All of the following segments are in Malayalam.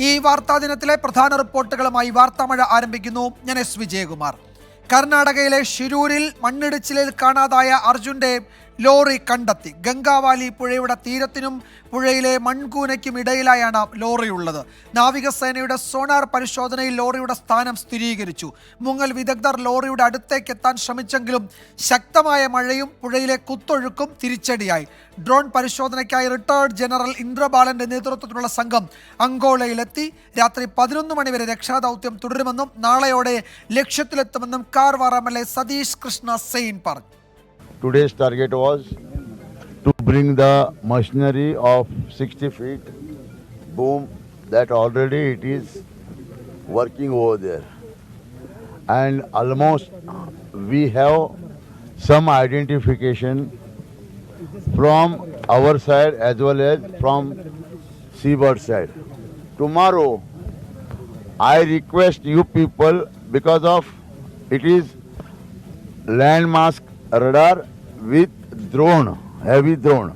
ഈ വാർത്താ ദിനത്തിലെ പ്രധാന റിപ്പോർട്ടുകളുമായി വാർത്താമഴ ആരംഭിക്കുന്നു. ഞാൻ എസ് വിജയകുമാർ. കർണാടകയിലെ ഷിരൂരിൽ മണ്ണിടിച്ചിലിൽ കാണാതായ അർജുന്റെ ലോറി കണ്ടെത്തി. ഗംഗാവാലി പുഴയുടെ തീരത്തിനും പുഴയിലെ മൺകൂനയ്ക്കും ഇടയിലായാണ് ലോറിയുള്ളത്. നാവികസേനയുടെ സോണാർ പരിശോധനയിൽ ലോറിയുടെ സ്ഥാനം സ്ഥിരീകരിച്ചു. മുങ്ങൽ വിദഗ്ധർ ലോറിയുടെ അടുത്തേക്ക് എത്താൻ ശ്രമിച്ചെങ്കിലും ശക്തമായ മഴയും പുഴയിലെ കുത്തൊഴുക്കും തിരിച്ചടിയായി. ഡ്രോൺ പരിശോധനയ്ക്കായി റിട്ടയർഡ് ജനറൽ ഇന്ദ്രബാലന്റെ നേതൃത്വത്തിലുള്ള സംഘം അങ്കോളയിലെത്തി. രാത്രി 11 മണി വരെ രക്ഷാദൗത്യം തുടരുമെന്നും നാളെയോടെ ലക്ഷ്യത്തിലെത്തുമെന്നും കാർവാർ MLA സതീഷ് കൃഷ്ണ സെയിൻ പറഞ്ഞു. Today's target was to bring the machinery of 60 feet boom that already it is working over there. And almost we have some identification from our side as well as from seabird side. Tomorrow I request you people, because of it is landmass radar with drone, heavy drone.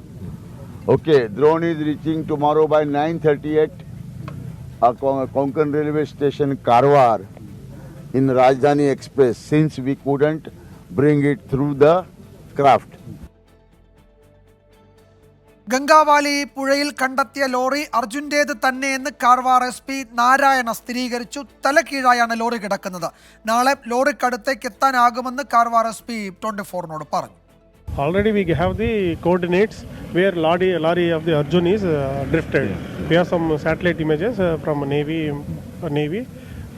Okay, drone is reaching tomorrow by 9:30 at Konkan railway station Karwar in Rajdhani Express, since we couldn't bring it through the craft. Gangavali പുഴയിൽ കണ്ടെത്തിയ ലോറി അർജുന്റേത് തന്നെയെന്ന് കാർവാർ SP നാരായണ സ്ഥിരീകരിച്ചു. തലക്കീഴായാണ് ലോറി കിടക്കുന്നത്. നാളെ ലോറിക്കടുത്തേക്ക് എത്താനാകുമെന്ന് കാർവാർ SP 24നോട് പറഞ്ഞു. Already we have the coordinates where lorry of the Arjun is drifted. We have some satellite images from Navy,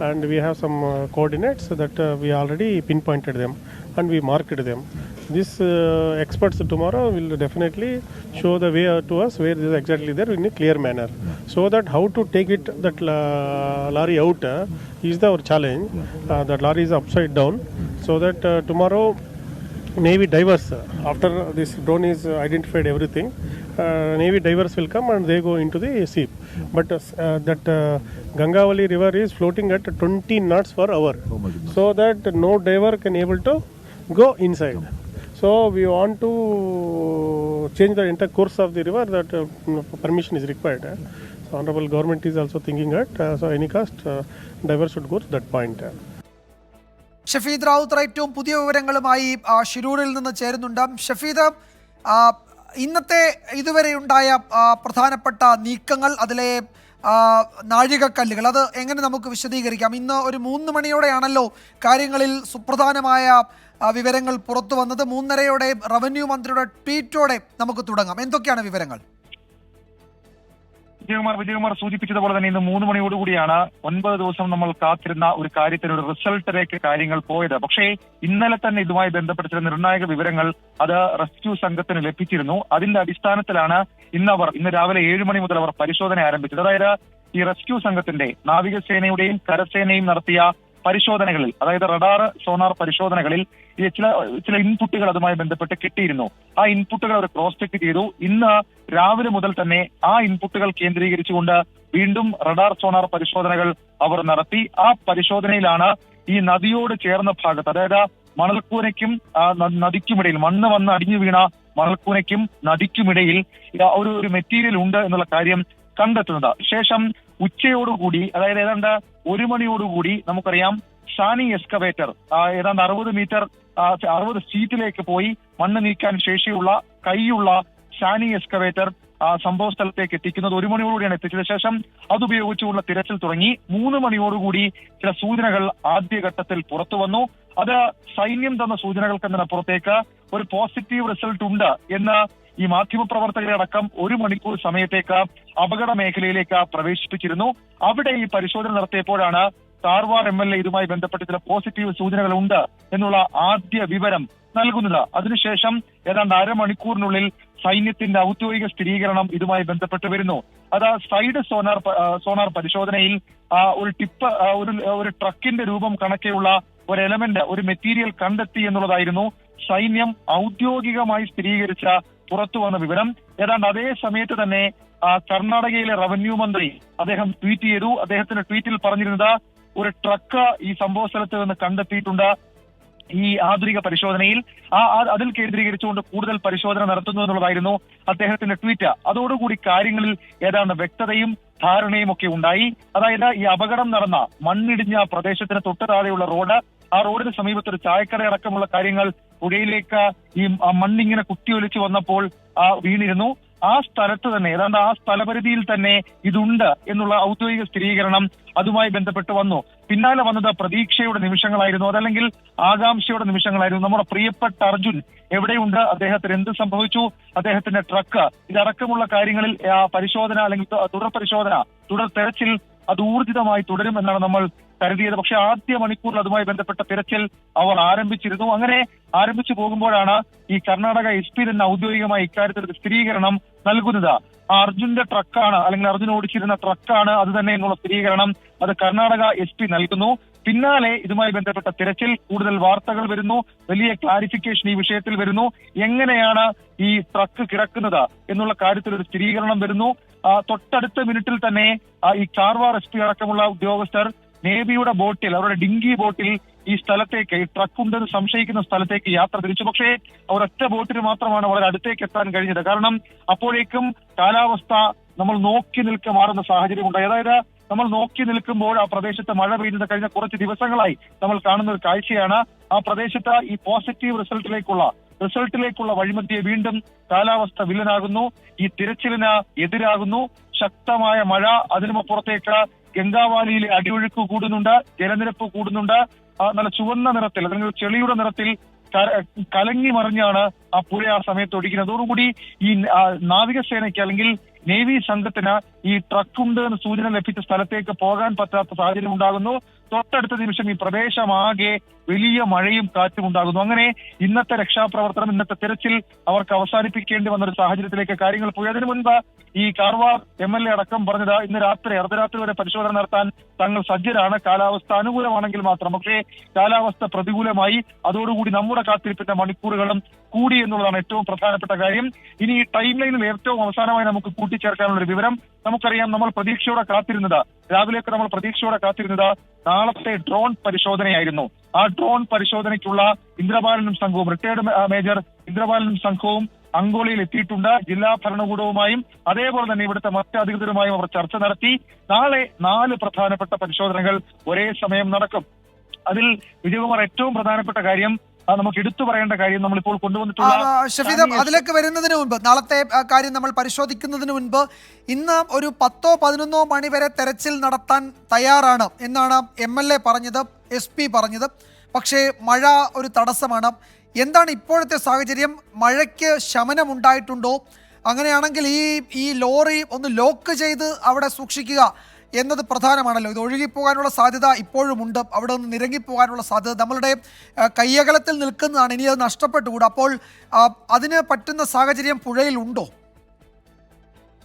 and we have some coordinates that we already pinpointed them and we marked them. These experts tomorrow will definitely show the way to us where it is exactly there in a clear manner. So that how to take it, that lorry out is our challenge. That lorry is upside down. So that tomorrow Navy divers, after this drone is identified everything, Navy divers will come and they go into the sea. But that Gangavali river is floating at 20 knots per hour. So that no diver can able to go inside. So we want to change the entire course of the river, that permission is required. So honorable government is also thinking at, so any cost diver should go to that point. Shafeed Rawther ഏറ്റവും പുതിയ വിവരങ്ങളുമായി ഷിരൂരിൽ നിന്ന് ചേരുന്നുണ്ട്. ഷഫീദ്, ഇന്നത്തെ ഇതുവരെയുണ്ടായ പ്രധാനപ്പെട്ട നീക്കങ്ങൾ, അതിലെ നാഴികക്കല്ലുകൾ, അത് എങ്ങനെ നമുക്ക് വിശദീകരിക്കാം? ഇന്ന് ഒരു 3 മണിയോടെയാണല്ലോ കാര്യങ്ങളിൽ സുപ്രധാനമായ വിവരങ്ങൾ പുറത്തു വന്നത്. 3:30-ഓടെ റവന്യൂ മന്ത്രിയുടെ ട്വീറ്റോടെ നമുക്ക് തുടങ്ങാം. എന്തൊക്കെയാണ് വിവരങ്ങൾ? വിജയകുമാർ സൂചിപ്പിച്ചതുപോലെ തന്നെ ഇന്ന് 3 മണിയോടുകൂടിയാണ് 9 ദിവസം നമ്മൾ കാത്തിരുന്ന ഒരു കാര്യത്തിന് ഒരു റിസൾട്ടിലേക്ക് കാര്യങ്ങൾ പോയത്. പക്ഷേ ഇന്നലെ തന്നെ ഇതുമായി ബന്ധപ്പെട്ട ചില നിർണായക വിവരങ്ങൾ അത് റെസ്ക്യൂ സംഘത്തിന് ലഭിച്ചിരുന്നു. അതിന്റെ അടിസ്ഥാനത്തിലാണ് ഇന്ന് രാവിലെ 7 മണി മുതൽ അവർ പരിശോധന ആരംഭിച്ചത്. അതായത് ഈ റെസ്ക്യൂ സംഘത്തിന്റെ നാവികസേനയുടെയും കരസേനയും നടത്തിയ പരിശോധനകളിൽ, അതായത് റഡാർ സോണാർ പരിശോധനകളിൽ ചില ഇൻപുട്ടുകൾ അതുമായി ബന്ധപ്പെട്ട് കിട്ടിയിരുന്നു. ആ ഇൻപുട്ടുകൾ അവർ ക്രോസ് ചെക്ക് ചെയ്തു. ഇന്ന് രാവിലെ മുതൽ തന്നെ ആ ഇൻപുട്ടുകൾ കേന്ദ്രീകരിച്ചുകൊണ്ട് വീണ്ടും റഡാർ സോണാർ പരിശോധനകൾ അവർ നടത്തി. ആ പരിശോധനയിലാണ് ഈ നദിയോട് ചേർന്ന ഭാഗത്ത്, അതായത് മണൽക്കൂനയ്ക്കും നദിക്കുമിടയിൽ, മണ്ണ് വന്ന് അടിഞ്ഞു വീണ മണൽക്കൂനയ്ക്കും നദിക്കുമിടയിൽ ഒരു മെറ്റീരിയൽ ഉണ്ട് എന്നുള്ള കാര്യം കണ്ടെത്തുന്നത്. ശേഷം ഉച്ചയോടുകൂടി, അതായത് ഏതാണ്ട് 1 മണിയോടുകൂടി നമുക്കറിയാം ഷാനി എക്സ്കവേറ്റർ ഏതാണ്ട് 60 ഫീറ്റിലേക്ക് പോയി മണ്ണ് നീക്കാൻ ശേഷിയുള്ള കൈയുള്ള ഷാനി എക്സ്കവേറ്റർ സംഭവ സ്ഥലത്തേക്ക് എത്തിക്കുന്നത് 1 മണിയോടുകൂടിയാണ് എത്തിച്ചത്. ശേഷം അതുപയോഗിച്ചുള്ള തിരച്ചിൽ തുടങ്ങി. 3 മണിയോടുകൂടി ചില സൂചനകൾ ആദ്യഘട്ടത്തിൽ പുറത്തു വന്നു. അത് സൈന്യം തന്ന സൂചനകൾക്കെന്നതിനപ്പുറത്തേക്ക് ഒരു പോസിറ്റീവ് റിസൾട്ട് ഉണ്ട് എന്ന് ഈ മാധ്യമപ്രവർത്തകരെ അടക്കം 1 മണിക്കൂർ സമയത്തേക്ക് അപകട മേഖലയിലേക്ക് പ്രവേശിപ്പിച്ചിരുന്നു. അവിടെ ഈ പരിശോധന നടത്തിയപ്പോഴാണ് കാർവാർ MLA ഇതുമായി ബന്ധപ്പെട്ട് ചില പോസിറ്റീവ് സൂചനകൾ ഉണ്ട് എന്നുള്ള ആദ്യ വിവരം നൽകുന്നത്. അതിനുശേഷം ഏതാണ്ട് അരമണിക്കൂറിനുള്ളിൽ സൈന്യത്തിന്റെ ഔദ്യോഗിക സ്ഥിരീകരണം ഇതുമായി ബന്ധപ്പെട്ട് വരുന്നു. അത് സൈഡ് സോണാർ പരിശോധനയിൽ ഒരു ട്രക്കിന്റെ രൂപം കണക്കെയുള്ള ഒരു എലമെന്റ്, ഒരു മെറ്റീരിയൽ കണ്ടെത്തി എന്നുള്ളതായിരുന്നു സൈന്യം ഔദ്യോഗികമായി സ്ഥിരീകരിച്ച പുറത്തു വന്ന വിവരം. ഏതാണ്ട് അതേ സമയത്ത് തന്നെ കർണാടകയിലെ റവന്യൂ മന്ത്രി അദ്ദേഹം ട്വീറ്റ് ചെയ്തു. അദ്ദേഹത്തിന്റെ ട്വീറ്റിൽ പറഞ്ഞിരുന്നത് ഒരു ട്രക്ക് ഈ സംഭവ സ്ഥലത്ത് നിന്ന് കണ്ടെത്തിയിട്ടുണ്ട്. ഈ ആധുനിക പരിശോധനയിൽ അതിൽ കേന്ദ്രീകരിച്ചുകൊണ്ട് കൂടുതൽ പരിശോധന നടത്തുന്നു എന്നുള്ളതായിരുന്നു അദ്ദേഹത്തിന്റെ ട്വീറ്റ്. അതോടുകൂടി കാര്യങ്ങളിൽ ഏതാണ്ട് വ്യക്തതയും ധാരണയും ഒക്കെ ഉണ്ടായി. അതായത് ഈ അപകടം നടന്ന മണ്ണിടിഞ്ഞ പ്രദേശത്തിന് തൊട്ട് താഴെയുള്ള റോഡ്, ആ റോഡിന് സമീപത്ത് ഒരു ചായക്കട അടക്കമുള്ള കാര്യങ്ങൾ പുഴയിലേക്ക് ഈ മണ്ണിങ്ങനെ കുത്തിയൊലിച്ചു വന്നപ്പോൾ വീണിരുന്നു. ആ സ്ഥലത്ത് തന്നെ ഏതാണ്ട് ആ സ്ഥലപരിധിയിൽ തന്നെ ഇതുണ്ട് എന്നുള്ള ഔദ്യോഗിക സ്ഥിരീകരണം അതുമായി ബന്ധപ്പെട്ട് വന്നു. പിന്നാലെ വന്നത് പ്രതീക്ഷയുടെ നിമിഷങ്ങളായിരുന്നു, അതല്ലെങ്കിൽ ആകാംക്ഷയുടെ നിമിഷങ്ങളായിരുന്നു. നമ്മുടെ പ്രിയപ്പെട്ട അർജുൻ എവിടെയുണ്ട്, അദ്ദേഹത്തിന് എന്ത് സംഭവിച്ചു, അദ്ദേഹത്തിന്റെ ട്രക്ക്, ഇതടക്കമുള്ള കാര്യങ്ങളിൽ പരിശോധന അല്ലെങ്കിൽ തുടർ തെരച്ചിൽ അത് ഊർജിതമായി തുടരും എന്നാണ് നമ്മൾ കരുതിയത്. പക്ഷെ ആദ്യ മണിക്കൂറിൽ അതുമായി ബന്ധപ്പെട്ട തിരച്ചിൽ അവർ ആരംഭിച്ചിരുന്നു. അങ്ങനെ ആരംഭിച്ചു പോകുമ്പോഴാണ് ഈ കർണാടക SP തന്നെ ഔദ്യോഗികമായി ഇക്കാര്യത്തിൽ ഒരു സ്ഥിരീകരണം നൽകുന്നത്. ആ അർജുന്റെ ട്രക്കാണ്, അല്ലെങ്കിൽ അർജുൻ ഓടിച്ചിരുന്ന ട്രക്കാണ് അത് തന്നെ എന്നുള്ള സ്ഥിരീകരണം അത് കർണാടക SP നൽകുന്നു. പിന്നാലെ ഇതുമായി ബന്ധപ്പെട്ട തിരച്ചിൽ, കൂടുതൽ വാർത്തകൾ വരുന്നു, വലിയ ക്ലാരിഫിക്കേഷൻ ഈ വിഷയത്തിൽ വരുന്നു. എങ്ങനെയാണ് ഈ ട്രക്ക് കിടക്കുന്നത് എന്നുള്ള കാര്യത്തിൽ ഒരു സ്ഥിരീകരണം വരുന്നു. തൊട്ടടുത്ത മിനിറ്റിൽ തന്നെ ഈ കാർവാർ SP അടക്കമുള്ള ഉദ്യോഗസ്ഥർ നേവിയുടെ ബോട്ടിൽ, അവരുടെ ഡിങ്കി ബോട്ടിൽ ഈ സ്ഥലത്തേക്ക്, ഈ ട്രക്ക് ഉണ്ടെന്ന് സംശയിക്കുന്ന സ്ഥലത്തേക്ക് യാത്ര തിരിച്ചു. പക്ഷേ ഒരൊറ്റ ബോട്ടിന് മാത്രമാണ് വളരെ അടുത്തേക്ക് എത്താൻ കഴിഞ്ഞത്. കാരണം അപ്പോഴേക്കും കാലാവസ്ഥ നമ്മൾ നോക്കി മാറുന്ന സാഹചര്യം ഉണ്ടായി. അതായത് നമ്മൾ നോക്കി നിൽക്കുമ്പോൾ ആ പ്രദേശത്ത് മഴ പെയ്യുന്നത് കഴിഞ്ഞ കുറച്ച് ദിവസങ്ങളായി നമ്മൾ കാണുന്ന ഒരു കാഴ്ചയാണ്. ആ പ്രദേശത്ത് ഈ പോസിറ്റീവ് റിസൾട്ടിലേക്കുള്ള വഴിമധ്യേ വീണ്ടും കാലാവസ്ഥ വില്ലനാകുന്നു, ഈ തിരച്ചിലിന് എതിരാകുന്നു. ശക്തമായ മഴ, അതിനുമപ്പുറത്തേക്ക് ഗംഗാവാലിയിലെ അടിയൊഴുക്ക് കൂടുന്നുണ്ട്, ജലനിരപ്പ് കൂടുന്നുണ്ട്. നല്ല ചുവന്ന നിറത്തിൽ, അല്ലെങ്കിൽ ചെളിയുടെ നിറത്തിൽ കലങ്ങി മറിഞ്ഞാണ് ആ പുഴ ആ സമയത്ത് ഒഴുകിയത്. അതോടുകൂടി ഈ നാവികസേനയ്ക്ക് അല്ലെങ്കിൽ നേവി സംഘത്തിന് ഈ ട്രക്കുണ്ട് എന്ന് സൂചന ലഭിച്ച സ്ഥലത്തേക്ക് പോകാൻ പറ്റാത്ത സാഹചര്യം ഉണ്ടാകുന്നു. തൊട്ടടുത്ത നിമിഷം ഈ പ്രദേശമാകെ വലിയ മഴയും കാറ്റും ഉണ്ടാകുന്നു. അങ്ങനെ ഇന്നത്തെ രക്ഷാപ്രവർത്തനം, ഇന്നത്തെ തിരച്ചിൽ അവർക്ക് അവസാനിപ്പിക്കേണ്ടി വന്നൊരു സാഹചര്യത്തിലേക്ക് കാര്യങ്ങൾ പോയി. അതിനു മുൻപ് ഈ കാർവാർ MLA അടക്കം പറഞ്ഞത് ഇന്ന് രാത്രി അർദ്ധരാത്രി വരെ പരിശോധന നടത്താൻ തങ്ങൾ സജ്ജരാണ്, കാലാവസ്ഥ അനുകൂലമാണെങ്കിൽ മാത്രം. പക്ഷേ കാലാവസ്ഥ പ്രതികൂലമായി. അതോടുകൂടി നമ്മുടെ കാത്തിരിപ്പിന്റെ മണിക്കൂറുകളും കൂടി എന്നുള്ളതാണ് ഏറ്റവും പ്രധാനപ്പെട്ട കാര്യം. ഇനി ഈ ടൈം ലൈനിൽ ഏറ്റവും അവസാനമായി നമുക്ക് കൂട്ടിച്ചേർക്കാനുള്ള ഒരു വിവരം നമുക്കറിയാം. നമ്മൾ പ്രതീക്ഷയോടെ കാത്തിരുന്നത്, രാവിലെയൊക്കെ നമ്മൾ പ്രതീക്ഷയോടെ കാത്തിരുന്നത് നാളത്തെ ഡ്രോൺ പരിശോധനയായിരുന്നു. ആ ഡ്രോൺ പരിശോധനയ്ക്കുള്ള ഇന്ദ്രപാലനും സംഘവും, റിട്ടയർഡ് മേജർ ഇന്ദ്രപാലനും സംഘവും അങ്കോളയിൽ എത്തിയിട്ടുണ്ട്. ജില്ലാ ഭരണകൂടവുമായും അതേപോലെ തന്നെ ഇവിടുത്തെ മറ്റ് അധികൃതരുമായും അവർ ചർച്ച നടത്തി. നാളെ 4 പ്രധാനപ്പെട്ട പരിശോധനകൾ ഒരേ സമയം നടക്കും. അതിൽ വിജയകുമാർ ഏറ്റവും പ്രധാനപ്പെട്ട കാര്യം, നമുക്ക് എടുത്തു പറയേണ്ട കാര്യം, നമ്മളിപ്പോൾ കൊണ്ടുവന്നിട്ടുള്ള ഷഫീദ്, അതിലേക്ക് വരുന്നതിന് മുൻപ്, നാളത്തെ കാര്യം നമ്മൾ പരിശോധിക്കുന്നതിന് മുൻപ്, ഇന്ന് ഒരു 10-11 മണി വരെ തെരച്ചിൽ നടത്താൻ തയ്യാറാണ് എന്നാണ് MLA പറഞ്ഞത്, SP പറഞ്ഞത്. പക്ഷേ മഴ ഒരു തടസ്സമാണ്. എന്താണ് ഇപ്പോഴത്തെ സാഹചര്യം? മഴയ്ക്ക് ശമനമുണ്ടായിട്ടുണ്ടോ? അങ്ങനെയാണെങ്കിൽ ഈ ലോറി ഒന്ന് ലോക്ക് ചെയ്ത് അവിടെ സൂക്ഷിക്കുക എന്നത് പ്രധാനമാണല്ലോ. ഇത് ഒഴുകിപ്പോകാനുള്ള സാധ്യത ഇപ്പോഴുമുണ്ട്, അവിടെ നിന്ന് നിരങ്ങിപ്പോകാനുള്ള സാധ്യത നമ്മളുടെ കയ്യകലത്തിൽ നിൽക്കുന്നതാണ്. ഇനി അത് നഷ്ടപ്പെട്ടുകൂടാ. അപ്പോൾ അതിന് പറ്റുന്ന സാഹചര്യം പുഴയിലുണ്ടോ?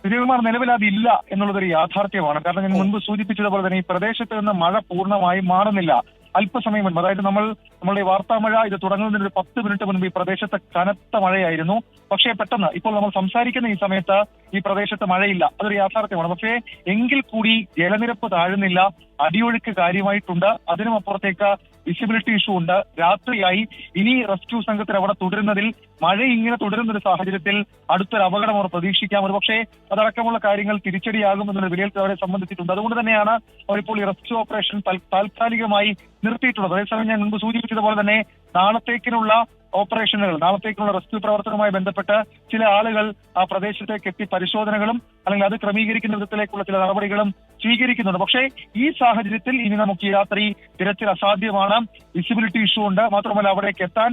വിജയകുമാർ, നിലവിൽ അതില്ല എന്നുള്ളതൊരു യാഥാർത്ഥ്യമാണ്. കാരണം ഞാൻ മുൻപ് സൂചിപ്പിച്ചതുപോലെ തന്നെ ഈ പ്രദേശത്ത് നിന്ന് മഴ പൂർണ്ണമായും മാറുന്നില്ല. അല്പസമയം മുൻപ്, അതായത് നമ്മളുടെ വാർത്താ മഴ ഇത് തുടങ്ങുന്നതിന് ഒരു 10 മിനിറ്റ് മുൻപ് ഈ പ്രദേശത്ത് കനത്ത മഴയായിരുന്നു. പക്ഷേ പെട്ടെന്ന് ഇപ്പോൾ നമ്മൾ സംസാരിക്കുന്ന ഈ സമയത്ത് ഈ പ്രദേശത്ത് മഴയില്ല. അതൊരു യാഥാർത്ഥ്യമാണ്. പക്ഷേ എങ്കിൽ കൂടി ജലനിരപ്പ് താഴുന്നില്ല, അടിയൊഴുക്ക് കാര്യമായിട്ടുണ്ട്. അതിനുമപ്പുറത്തേക്ക് വിസിബിലിറ്റി ഇഷ്യൂ ഉണ്ട്. രാത്രിയായി ഇനി റെസ്ക്യൂ സംഘത്തിന് അവിടെ തുടരുന്നതിൽ, മഴ ഇങ്ങനെ തുടരുന്ന ഒരു സാഹചര്യത്തിൽ അടുത്തൊരു അപകടം അവർ പ്രതീക്ഷിക്കാം. ഒരു പക്ഷേ അതടക്കമുള്ള കാര്യങ്ങൾ തിരിച്ചടിയാകും എന്നൊരു വിലയിരുത്തൽ അവരെ സംബന്ധിച്ചിട്ടുണ്ട്. അതുകൊണ്ട് തന്നെയാണ് അവരിപ്പോൾ ഈ റെസ്ക്യൂ ഓപ്പറേഷൻ താൽക്കാലികമായി നിർത്തിയിട്ടുള്ളത്. അതേസമയം ഞാൻ മുൻപ് സൂചിപ്പിച്ചതുപോലെ തന്നെ നാളത്തേക്കിനുള്ള ഓപ്പറേഷനുകൾ, നാളത്തേക്കുള്ള റെസ്ക്യൂ പ്രവർത്തനവുമായി ബന്ധപ്പെട്ട് ചില ആളുകൾ ആ പ്രദേശത്തേക്ക് എത്തി പരിശോധനകളും അല്ലെങ്കിൽ അത് ക്രമീകരിക്കുന്ന വിധത്തിലേക്കുള്ള ചില നടപടികളും സ്വീകരിക്കുന്നുണ്ട്. പക്ഷേ ഈ സാഹചര്യത്തിൽ ഇനി നമുക്ക് ഈ രാത്രി തിരച്ചിൽ അസാധ്യമാണ്. വിസിബിലിറ്റി ഇഷ്യൂ ഉണ്ട്. മാത്രമല്ല അവിടേക്ക് എത്താൻ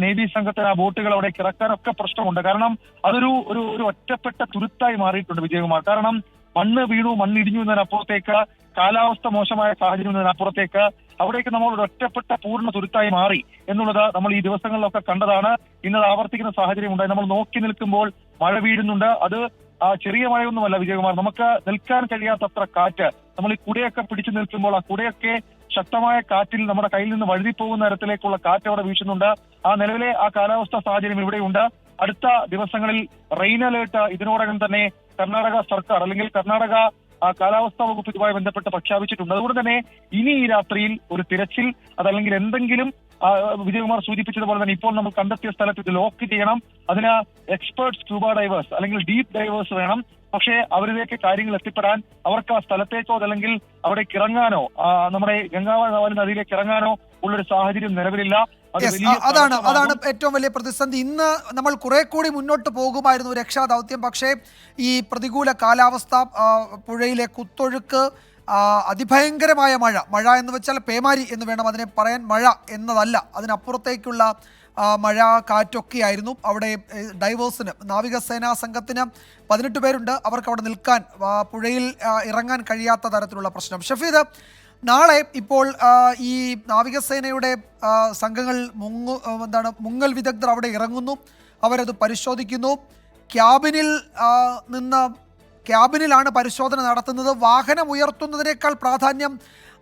നേവി സംഘത്തിന് ആ ബോട്ടുകൾ അവിടേക്ക് ഇറക്കാനൊക്കെ പ്രശ്നമുണ്ട്. കാരണം അതൊരു ഒരു ഒറ്റപ്പെട്ട തുരുത്തായി മാറിയിട്ടുണ്ട് വിജയകുമാർ. കാരണം മണ്ണ് വീണു, മണ്ണിടിഞ്ഞു എന്നതിനപ്പുറത്തേക്ക്, കാലാവസ്ഥ മോശമായ സാഹചര്യം എന്നതിനപ്പുറത്തേക്ക് അവിടേക്ക് നമ്മൾ ഒരു ഒറ്റപ്പെട്ട പൂർണ്ണ തുരുത്തായി മാറി എന്നുള്ളത് നമ്മൾ ഈ ദിവസങ്ങളിലൊക്കെ കണ്ടതാണ്. ഇന്നത് ആവർത്തിക്കുന്ന സാഹചര്യം ഉണ്ടായി. നമ്മൾ നോക്കി നിൽക്കുമ്പോൾ മഴ വീഴുന്നുണ്ട്. അത് ചെറിയ മഴയൊന്നുമല്ല വിജയകുമാർ. നമുക്ക് നിൽക്കാൻ കഴിയാത്തത്ര കാറ്റ്. നമ്മൾ ഈ കുടയൊക്കെ പിടിച്ചു നിൽക്കുമ്പോൾ ആ കുടയൊക്കെ ശക്തമായ കാറ്റിൽ നമ്മുടെ കയ്യിൽ നിന്ന് വഴുതിപ്പോകുന്ന തരത്തിലേക്കുള്ള കാറ്റ് അവിടെ വീശുന്നുണ്ട്. ആ നിലവിലെ ആ കാലാവസ്ഥാ സാഹചര്യം ഇവിടെയുണ്ട്. അടുത്ത ദിവസങ്ങളിൽ റെയിൻ അലേർട്ട് ഇതിനോടകം തന്നെ കർണാടക സർക്കാർ അല്ലെങ്കിൽ കർണാടക കാലാവസ്ഥാ വകുപ്പ് ഇതുമായി ബന്ധപ്പെട്ട് പ്രഖ്യാപിച്ചിട്ടുണ്ട്. അതുകൊണ്ട് തന്നെ ഇനി ഈ രാത്രിയിൽ ഒരു തിരച്ചിൽ അതല്ലെങ്കിൽ എന്തെങ്കിലും വിജയകുമാർ സൂചിപ്പിച്ചതുപോലെ തന്നെ ഇപ്പോൾ നമ്മൾ കണ്ടെത്തിയ സ്ഥലത്ത് ഇത് ലോക്ക് ചെയ്യണം. അതിന് എക്സ്പേർട്ട് സ്കൂബ ഡൈവേഴ്സ് അല്ലെങ്കിൽ ഡീപ്പ് ഡൈവേഴ്സ് വേണം. പക്ഷേ അവരിലേക്ക് കാര്യങ്ങൾ എത്തിപ്പെടാൻ അവർക്ക് ആ സ്ഥലത്തേക്കോ അതല്ലെങ്കിൽ അവിടേക്ക് ഇറങ്ങാനോ നമ്മുടെ ഗംഗാവാലി നദിയിലേക്ക് ഇറങ്ങാനോ ഉള്ളൊരു സാഹചര്യം നിലവിലില്ല. അതാണ് ഏറ്റവും വലിയ പ്രതിസന്ധി. ഇന്ന് നമ്മൾ കുറെ കൂടി മുന്നോട്ട് പോകുമായിരുന്നു രക്ഷാദൗത്യം. പക്ഷേ ഈ പ്രതികൂല കാലാവസ്ഥ, പുഴയിലെ കുത്തൊഴുക്ക്, അതിഭയങ്കരമായ മഴ എന്ന് വെച്ചാൽ പേമാരി എന്ന് വേണം അതിനെ പറയാൻ, മഴ എന്നതല്ല, അതിനപ്പുറത്തേക്കുള്ള മഴ, കാറ്റൊക്കെയായിരുന്നു. അവിടെ ഡൈവേഴ്സിന്, നാവികസേനാ സംഘത്തിന് 18 പേരുണ്ട്. അവർക്ക് അവിടെ നിൽക്കാൻ, പുഴയിൽ ഇറങ്ങാൻ കഴിയാത്ത തരത്തിലുള്ള പ്രശ്നം. ഷഫീദ്, നാളെ ഇപ്പോൾ ഈ നാവികസേനയുടെ സംഘങ്ങൾ മുങ്ങൽ വിദഗ്ധർ അവിടെ ഇറങ്ങുന്നു, അവരത് പരിശോധിക്കുന്നു. ക്യാബിനിലാണ് പരിശോധന നടത്തുന്നത്. വാഹനം ഉയർത്തുന്നതിനേക്കാൾ പ്രാധാന്യം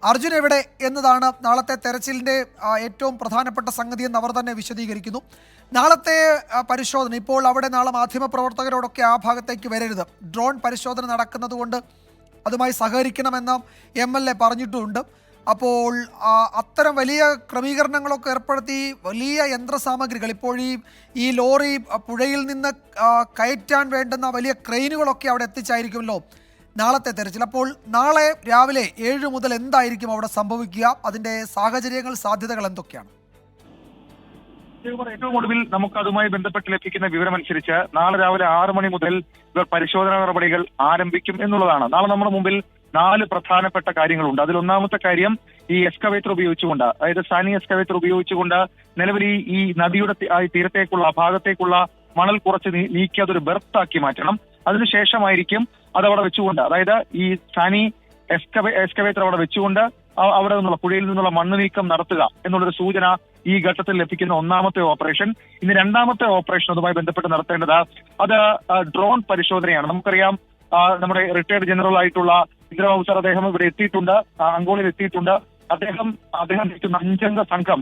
അർജുൻ എവിടെ എന്നതാണ് നാളത്തെ തെരച്ചിലിൻ്റെ ഏറ്റവും പ്രധാനപ്പെട്ട സംഗതി എന്ന് അവർ തന്നെ വിശദീകരിക്കുന്നു. നാളത്തെ പരിശോധന, ഇപ്പോൾ അവിടെ നാളെ മാധ്യമപ്രവർത്തകരോടൊക്കെ ആ ഭാഗത്തേക്ക് വരരുത്, ഡ്രോൺ പരിശോധന നടക്കുന്നത് കൊണ്ട് അതുമായി സഹകരിക്കണമെന്ന് MLA പറഞ്ഞിട്ടുമുണ്ട്. അപ്പോൾ അത്തരം വലിയ ക്രമീകരണങ്ങളൊക്കെ ഏർപ്പെടുത്തി വലിയ യന്ത്രസാമഗ്രികൾ, ഇപ്പോൾ ഈ ലോറി പുഴയിൽ നിന്ന് കയറ്റാൻ വേണ്ടുന്ന വലിയ ക്രെയിനുകളൊക്കെ അവിടെ എത്തിച്ചായിരിക്കുമല്ലോ നാളത്തെ തെരച്ചിൽ. അപ്പോൾ നാളെ രാവിലെ 7 മുതൽ എന്തായിരിക്കും അവിടെ സംഭവിക്കുക? അതിൻ്റെ സാഹചര്യങ്ങൾ, സാധ്യതകൾ എന്തൊക്കെയാണ്? ഏറ്റവും ഒടുവിൽ നമുക്ക് അതുമായി ബന്ധപ്പെട്ട് ലഭിക്കുന്ന വിവരമനുസരിച്ച് നാളെ രാവിലെ 6 മണി മുതൽ ഇവർ പരിശോധനാ നടപടികൾ ആരംഭിക്കും എന്നുള്ളതാണ്. നാളെ നമ്മുടെ മുമ്പിൽ 4 പ്രധാനപ്പെട്ട കാര്യങ്ങളുണ്ട്. അതിൽ ഒന്നാമത്തെ കാര്യം ഈ എക്സ്കവേറ്റർ ഉപയോഗിച്ചുകൊണ്ട്, അതായത് സാനി എക്സ്കവേറ്റർ ഉപയോഗിച്ചുകൊണ്ട് നിലവിൽ ഈ നദിയുടെ തീരത്തേക്കുള്ള ഭാഗത്തേക്കുള്ള മണൽ കുറച്ച് നീക്കി അതൊരു ബെർത്താക്കി മാറ്റണം. അതിനുശേഷമായിരിക്കും അതവിടെ വെച്ചുകൊണ്ട്, അതായത് ഈ സാനി എക്സ്കവേറ്റർ അവിടെ വെച്ചുകൊണ്ട് അവിടെ നിന്നുള്ള പുഴയിൽ നിന്നുള്ള മണ്ണ് നീക്കം നടത്തുക എന്നുള്ളൊരു സൂചന ഈ ഘട്ടത്തിൽ ലഭിക്കുന്ന ഒന്നാമത്തെ ഓപ്പറേഷൻ. ഇനി രണ്ടാമത്തെ ഓപ്പറേഷൻ അതുമായി ബന്ധപ്പെട്ട് നടത്തേണ്ടത് അത് ഡ്രോൺ പരിശോധനയാണ്. നമുക്കറിയാം നമ്മുടെ റിട്ടയർഡ് ജനറൽ ആയിട്ടുള്ള ഇന്ദ്രബാബു സാർ, അദ്ദേഹം ഇവിടെ എത്തിയിട്ടുണ്ട്, അങ്കോളയിൽ എത്തിയിട്ടുണ്ട്. അദ്ദേഹം നയിക്കുന്ന 5 അംഗ സംഘം